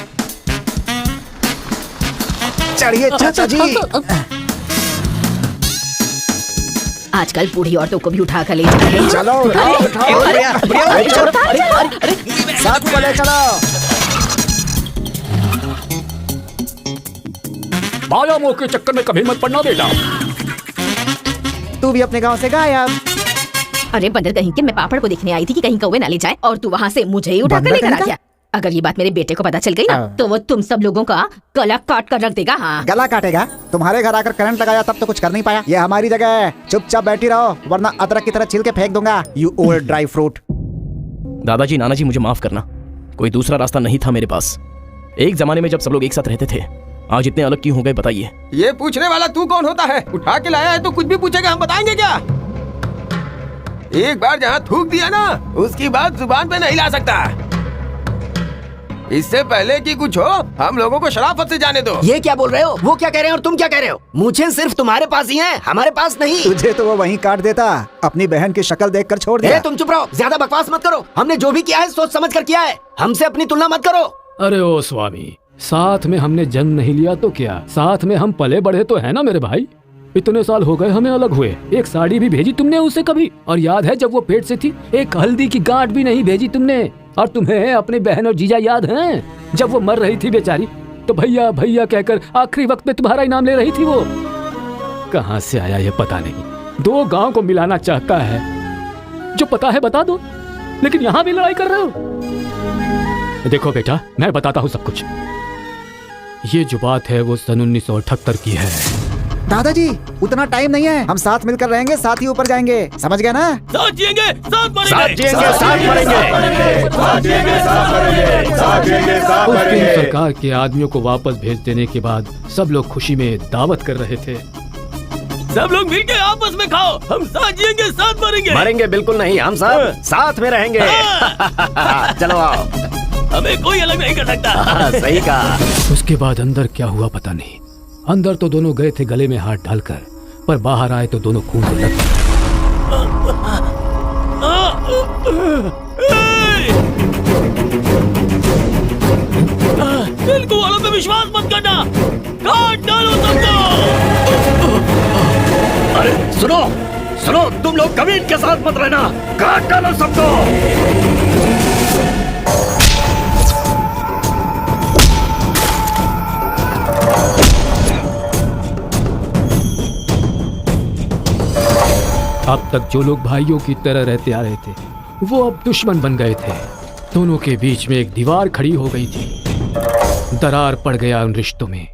चढ़िए चाचा जी। आजकल बूढ़ी औरतों को भी उठा कर ले जा रहे हैं। चलो उठाओ उठाओ। साथ में ले चलो। माया मोह के चक्कर में कभी मत पड़ना बेटा। तू भी अपने गांव से गायब। अरे बंदर कहीं के, मैं पापड़ को देखने आई थी कि कहीं कौवे ना ले जाए और तू वहाँ से मुझे ही उठा कर लेकर आ गया। अगर ये बात मेरे बेटे को पता चल गई ना तो वो तुम सब लोगों का गला काट कर रख देगा। हाँ गला काटेगा? तुम्हारे घर आकर करंट लगाया तब तो कुछ कर नहीं पाया। ये हमारी जगह है, चुपचाप बैठी रहो वरना अदरक की तरह छिल के फेंक दूंगा। You old dry fruit. दादाजी नानाजी मुझे माफ करना, कोई दूसरा रास्ता नहीं था मेरे पास। एक जमाने में जब सब लोग एक साथ रहते थे, आज इतने अलग क्यों हो गए बताइए। ये पूछने वाला तू कौन होता है? उठा के लाया है तो कुछ भी पूछेगा, हम बताएंगे क्या? एक बार जहाँ थूक दिया ना उसकी बात जुबान पे नहीं ला सकता। इससे पहले कि कुछ हो हम लोगों को शराफत से जाने दो। ये क्या बोल रहे हो? वो क्या कह रहे हैं और तुम क्या कह रहे हो? मुझे सिर्फ तुम्हारे पास ही है, हमारे पास नहीं। तुझे तो वो वहीं काट देता, अपनी बहन की शक्ल देखकर छोड़ दिया। तुम चुप रहो, ज्यादा बकवास मत करो। हमने जो भी किया है सोच समझ कर किया है, हमसे अपनी तुलना मत करो। अरे ओ स्वामी, साथ में हमने जन्म नहीं लिया तो क्या, साथ में हम पले बढ़े तो है ना मेरे भाई। इतने साल हो गए हमें अलग हुए, एक साड़ी भी भेजी तुमने उसे कभी? और याद है जब वो पेट से थी एक हल्दी की गांठ भी नहीं भेजी तुमने। और तुम्हें अपनी बहन और जीजा याद हैं जब वो मर रही थी बेचारी तो भैया भैया कहकर आखिरी वक्त में तुम्हारा इनाम ले रही थी। वो कहाँ से आया ये पता नहीं। 2 गांव को मिलाना चाहता है, जो पता है बता दो, लेकिन यहाँ भी लड़ाई कर रहे हो। देखो बेटा, मैं बताता हूँ सब कुछ। ये जो बात है वो सन 1978 की है। दादाजी उतना टाइम नहीं है, हम साथ मिलकर रहेंगे, साथ ही ऊपर जाएंगे, समझ गए ना? साथ जिएंगे, साथ मरेंगे, साथ जिएंगे, साथ मरेंगे, साथ जिएंगे, साथ मरेंगे, साथ जिएंगे, साथ उस दिन मरेंगे। सरकार के आदमियों को वापस भेज देने के बाद सब लोग खुशी में दावत कर रहे थे। सब लोग मिलके आपस में खाओ, हम साथ जिएंगे, साथ मरेंगे। मरेंगे बिल्कुल नहीं, हम सब साथ में रहेंगे। चलो आओ, हमें कोई अलग नहीं कर सकता। सही कहा। उसके बाद अंदर क्या हुआ पता नहीं। अंदर तो दोनों गए थे गले में हाथ डालकर, पर बाहर आए तो दोनों खून से लग गए। तेलुगु वालों पे विश्वास मत करना, काट डालो सबको। अरे सुनो सुनो, तुम लोग कभी इनके साथ मत रहना, काट डालो सबको। अब तक जो लोग भाइयों की तरह रहते आ रहे थे वो अब दुश्मन बन गए थे। दोनों के बीच में एक दीवार खड़ी हो गई थी। दरार पड़ गया उन रिश्तों में।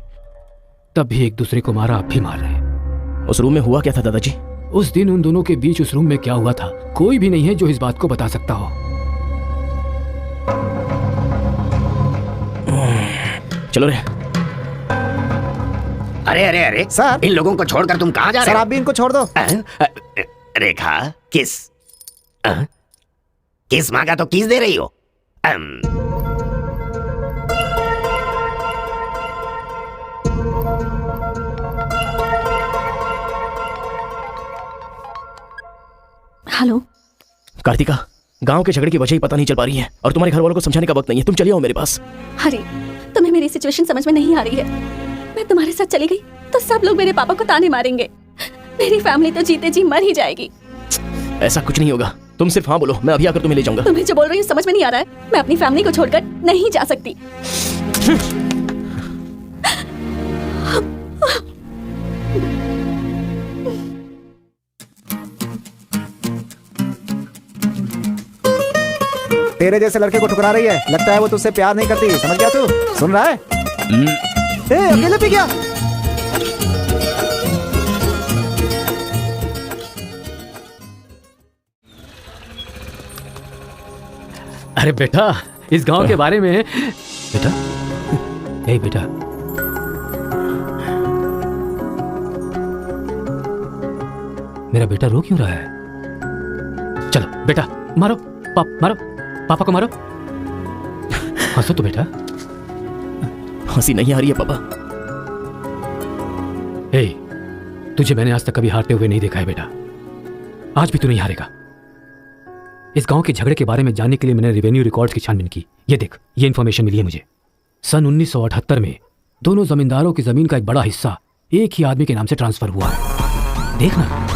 तब भी एक दूसरे को मारा, अब भी मार रहे। उस रूम में हुआ क्या था दादाजी? उस दिन उन दोनों के बीच उस रूम में क्या हुआ था कोई भी नहीं है जो इस बात को बता सकता हो। चलो रे। अरे अरे अरे सर, इन लोगों को छोड़कर तुम कहाँ जा रहे सर हो? आप भी इनको छोड़ दो। रेखा किस किस मांगा तो किस दे रही हो? हेलो कार्तिका, गांव के झगड़े की वजह ही पता नहीं चल पा रही है और तुम्हारे घर वालों को समझाने का वक्त नहीं है। तुम चलिए आओ मेरे पास। अरे तुम्हें मेरी सिचुएशन समझ में नहीं आ रही है। मैं तुम्हारे साथ चली गई तो सब लोग मेरे पापा को ताने मारेंगे, मेरी फैमिली तो जीते जी मर ही जाएगी। ऐसा कुछ नहीं होगा, तुम सिर्फ हाँ बोलो, मैं अभी आकर तुम्हें ले जाऊंगा। तुम्हें जो बोल रही हूँ समझ में नहीं आ रहा है। मैं अपनी फैमिली को छोड़कर नहीं जा सकती। तेरे जैसे लड़के को ठुकरा रही है, लगता है वो तुझसे प्यार नहीं करती, समझ गया तू? सुन रहा है? अकेले पी गया। अरे बेटा, इस गांव के बारे में बेटा, ए बेटा, मेरा बेटा रो क्यों रहा है? चलो बेटा, मारो मारो, पापा को मारो। हंसो तो बेटा। हंसी नहीं आ रही है पापा। ए, तुझे मैंने आज तक कभी हारते हुए नहीं देखा है बेटा। आज भी तू नहीं हारेगा। इस गांव के झगड़े के बारे में जानने के लिए मैंने रेवेन्यू रिकॉर्ड्स की छानबीन की। ये देख, ये इन्फॉर्मेशन मिली है मुझे। सन 1978 में दोनों जमींदारों की जमीन का एक बड़ा हिस्सा एक ही आदमी के नाम से ट्रांसफर हुआ है। देखना।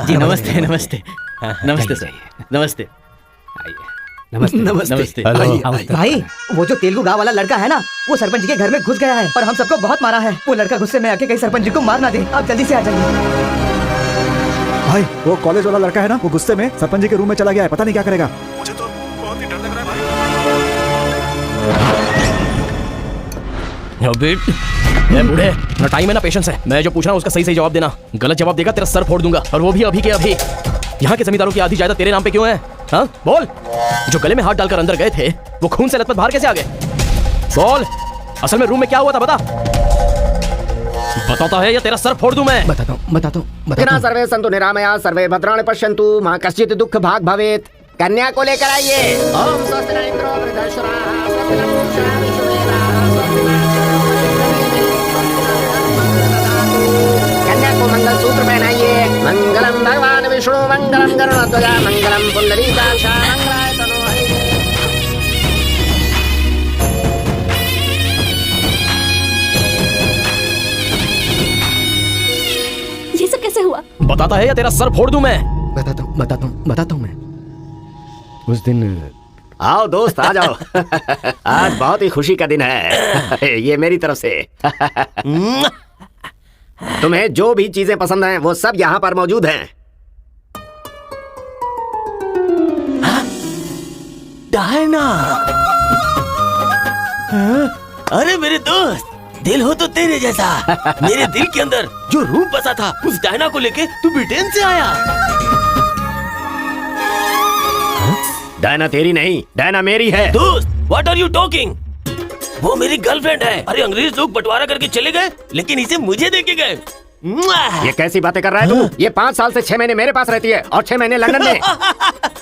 जी नमस्ते नमस्ते नमस्ते सर, नमस्ते नमस्ते नमस्ते। भाई, वो जो तेलुगु गाँव वाला लड़का है ना, वो सरपंच जी के घर में घुस गया है और हम सबको बहुत मारा है। वो लड़का गुस्से में आके कहीं सरपंच जी को मार ना दे। आप जल्दी से आ जाइए। भाई, वो कॉलेज वाला लड़का है ना, वो गुस्से में सरपंच जी के रूम में चला गया है। पता नहीं क्या करेगा। मुझे तो बहुत ही डर लग रहा है भाई। बूढ़े, ना टाइम है ना पेशेंस है। मैं जो पूछ रहा हूँ उसका सही जवाब देना। गलत जवाब देगा तेरा सर फोड़ दूंगा, और वो भी अभी के अभी। यहाँ के जमींदारों की आधी जायदाद तेरे नाम पे क्यों है? हाँ बोल। जो गले में हाथ डालकर अंदर गए थे, वो खून से लथपथ बाहर कैसे आ गए? बोल, असल में रूम में क्या हुआ था बता। बताता है या तेरा सर फोड़ दूं मैं? बताता हूँ। सर्वे संतु निरामया सर्वे भद्राणि पश्यन्तु मा कश्चित् दुःख भाग भवेत्। कन्या को लेकर आइए। ओम स्वस्ति न इंद्रो वृद्धश्रवाः स्वस्ति न पूषा विश्ववेदाः स्वस्ति न कन्या को मंगल सूत्र पहनाइए। मंगलम भगवान विष्णु मंगलम गरुड़ध्वज मंगलम पुंडरीकाक्ष मंगलाय तनोहरि। ये सब कैसे हुआ? बताता है या तेरा सर फोड़ दूं मैं? बताता हूँ मैं। उस दिन आओ दोस्त, आ जाओ। आज बहुत ही खुशी का दिन है। ये मेरी तरफ से। तुम्हें जो भी चीजें पसंद हैं वो सब यहाँ पर मौजूद हैं। डायना, अरे मेरे दोस्त, दिल हो तो तेरे जैसा। मेरे दिल के अंदर जो रूप बसा था, उस डायना को लेके तू ब्रिटेन से आया। डायना तेरी नहीं, डायना मेरी है। दोस्त, व्हाट आर यू टॉकिंग? वो मेरी गर्लफ्रेंड है। अरे अंग्रेज लोग बंटवारा करके चले गए, लेकिन इसे मुझे देके गए। ये कैसी बातें कर रहा है तू? ये 5 साल से 6 महीने मेरे पास रहती है और 6 महीने लंदन में।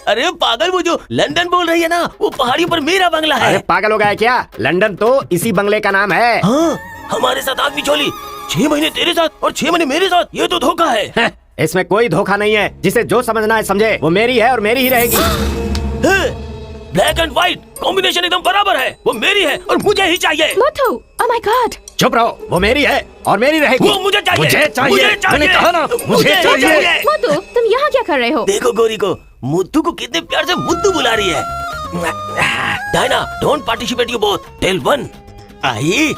अरे पागल, वो जो लंदन बोल रही है ना, वो पहाड़ियों पर मेरा बंगला है। अरे पागल हो गया है क्या? लंदन तो इसी बंगले का नाम है। हाँ, हमारे साथ आदमी चोली 6 महीने तेरे साथ और 6 महीने मेरे साथ। ये तो धोखा है। इसमें कोई धोखा नहीं है। जिसे जो समझना है समझे। वो मेरी है और मेरी ही रहेगी। ब्लैक एंड व्हाइट कॉम्बिनेशन एकदम बराबर है। वो मेरी है और मुझे ही चाहिए। मोटू, ओह माय गॉड। चुप रहो। वो मेरी है और मेरी रहेगी। वो मुझे चाहिए। मुझे चाहिए। मुझे चाहिए। मैंने कहा ना, मुझे चाहिए। मोटू, तुम यहाँ क्या कर रहे हो? देखो गोरी को, मुद्दू को कितने प्यार से मुद्दू बुला रही है। Diana, don't participate you both. Tell one, I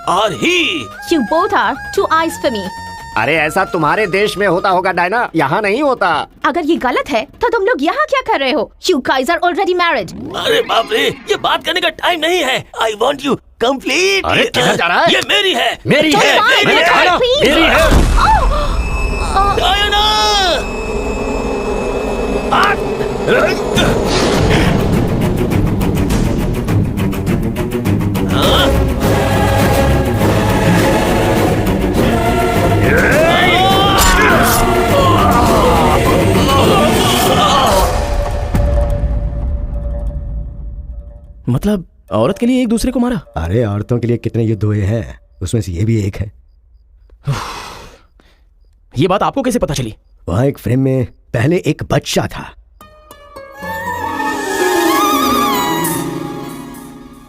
और he. You both are two eyes for me. अरे ऐसा तुम्हारे देश में होता होगा डायना, यहाँ नहीं होता। अगर ये गलत है तो तुम लोग यहाँ क्या कर रहे हो? You guys are already married. अरे बाप रे, ये बात करने का टाइम नहीं है। I want you complete। अरे किधर जा रहा है? ये मेरी है। मेरी है। मैंने कहा ना, मेरी है। डायना, मतलब औरत के लिए एक दूसरे को मारा? अरे औरतों के लिए कितने युद्ध हुए हैं, उसमें से ये भी एक है। ये बात आपको कैसे पता चली? वहां एक फ्रेम में पहले एक बच्चा था।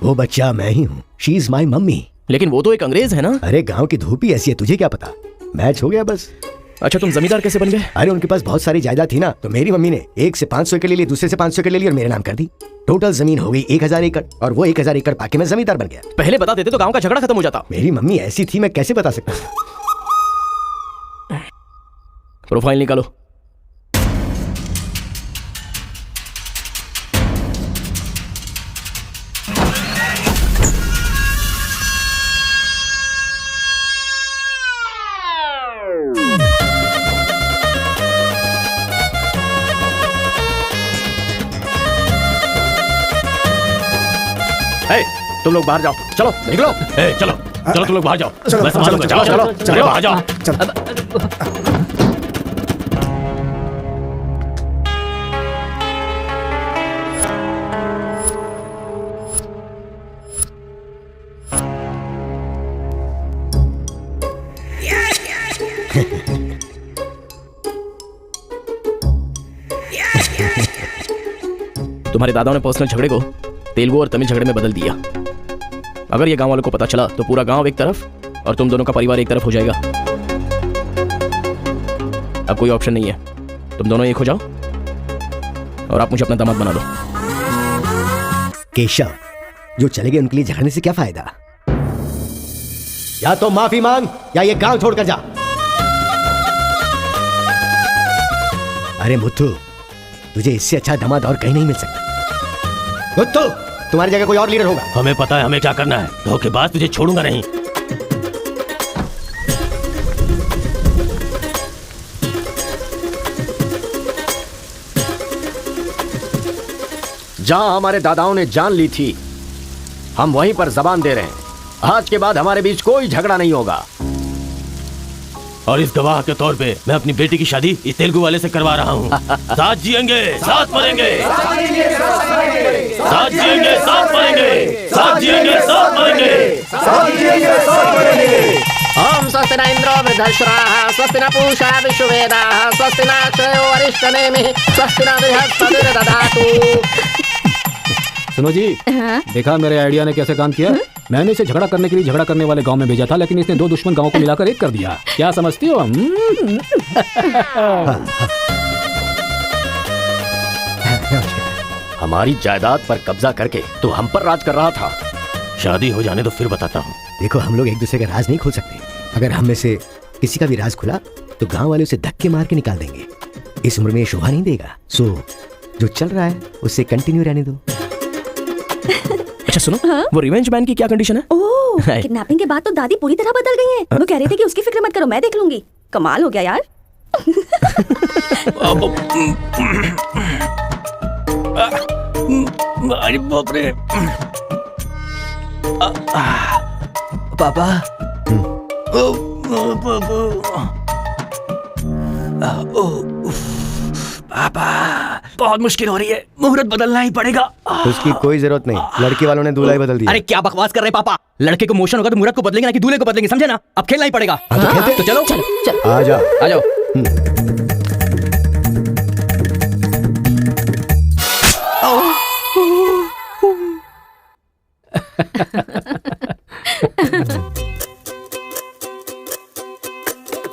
वो बच्चा मैं ही हूँ। She is my mummy. लेकिन वो तो एक अंग्रेज है ना? अरे गांव की धूप ही ऐसी है, तुझे क्या पता? मैच हो गया बस। अच्छा तुम जमींदार कैसे बन गए? अरे उनके पास बहुत सारी जायदाद थी ना, तो मेरी मम्मी ने एक से 500 एकड़ ले ली, दूसरे से 500 एकड़ ले ली और मेरे नाम कर दी। टोटल जमीन हो गई 1000 एकड़ और वो 1000 एकड़ पाके मैं जमींदार बन गया। पहले बता देते तो गांव का झगड़ा खत्म हो जाता। मेरी मम्मी ऐसी थी, मैं कैसे बता सकता। प्रोफाइल निकालो। तुम लोग बाहर जाओ, चलो निकलो। चलो चलो तुम लोग बाहर जाओ, मैं संभालूंगा। चलो चलो चलो बाहर जाओ। तुम्हारे दादाओं ने पर्सनल झगड़े को तेलुगु और तमिल झगड़े में बदल दिया। अगर ये गांव वालों को पता चला तो पूरा गांव एक तरफ और तुम दोनों का परिवार एक तरफ हो जाएगा। अब कोई ऑप्शन नहीं है, तुम दोनों एक हो जाओ और आप मुझे अपना दामाद बना दो। केशव, जो चले गए उनके लिए झगड़ने से क्या फायदा? या तो माफी मांग या ये गांव छोड़कर जा। अरे मुत्थु, तुझे इससे अच्छा दामाद और कहीं नहीं मिल सकता। मुत्थु, तुम्हारी जगह कोई और लीडर होगा। हमें पता है हमें क्या करना है, धोखेबाज तुझे छोड़ूंगा नहीं। जहां हमारे दादाओं ने जान ली थी, हम वहीं पर जबान दे रहे हैं। आज के बाद हमारे बीच कोई झगड़ा नहीं होगा। और इस गवाह के तौर पे मैं अपनी बेटी की शादी इस तेलुगु वाले से करवा रहा हूँ। साथ जिएंगे, साथ मरेंगे, साथ जिएंगे, साथ मरेंगे, साथ जिएंगे, साथ मरेंगे, साथ जिएंगे, साथ मरेंगे। ओम स्वस्ति न इंद्रो वृद्धश्राः स्वस्ति न पूषा विश्ववेदाः स्वस्ति न क्षयो अरिष्टनेमिः स्वस्ति न बृहस्पतिर्दधातु। सुनो जी, देखा मेरे आइडिया ने कैसे काम किया? मैंने इसे झगड़ा करने के लिए झगड़ा करने वाले गांव में भेजा था, लेकिन इसने दो दुश्मन गांवों को मिलाकर एक कर दिया। क्या समझती हो? हमारी जायदाद पर कब्जा करके तो हम पर राज कर रहा था। शादी हो जाने तो फिर बताता हूँ। देखो, हम लोग एक दूसरे का राज नहीं खोल सकते। अगर हम में से किसी का भी राज खुला तो गांव वाले उसे धक्के मार के निकाल देंगे। इस उम्र में ये शोभा नहीं देगा। सो जो चल रहा है उससे कंटिन्यू रहने दो। अच्छा सुनो, वो रिवेंज मैन की क्या कंडीशन है? ओह, किडनैपिंग के बाद तो दादी पूरी तरह बदल गई हैं। वो कह रही थी कि उसकी फिक्र मत करो, मैं देख लूंगी। कमाल हो गया यार। अरे बाप रे। पापा, पापा, बहुत मुश्किल हो रही है, मुहूर्त बदलना ही पड़ेगा। उसकी कोई जरूरत नहीं, लड़की वालों ने दूल्हा ही बदल दिया। अरे क्या बकवास कर रहे पापा? लड़के को मोशन होगा तो मुहूर्त को बदलेंगे ना कि दूल्हे को बदलेंगे, समझे ना? अब खेलना ही पड़ेगा। तो चलो चलो आ जाओ, आ जाओ।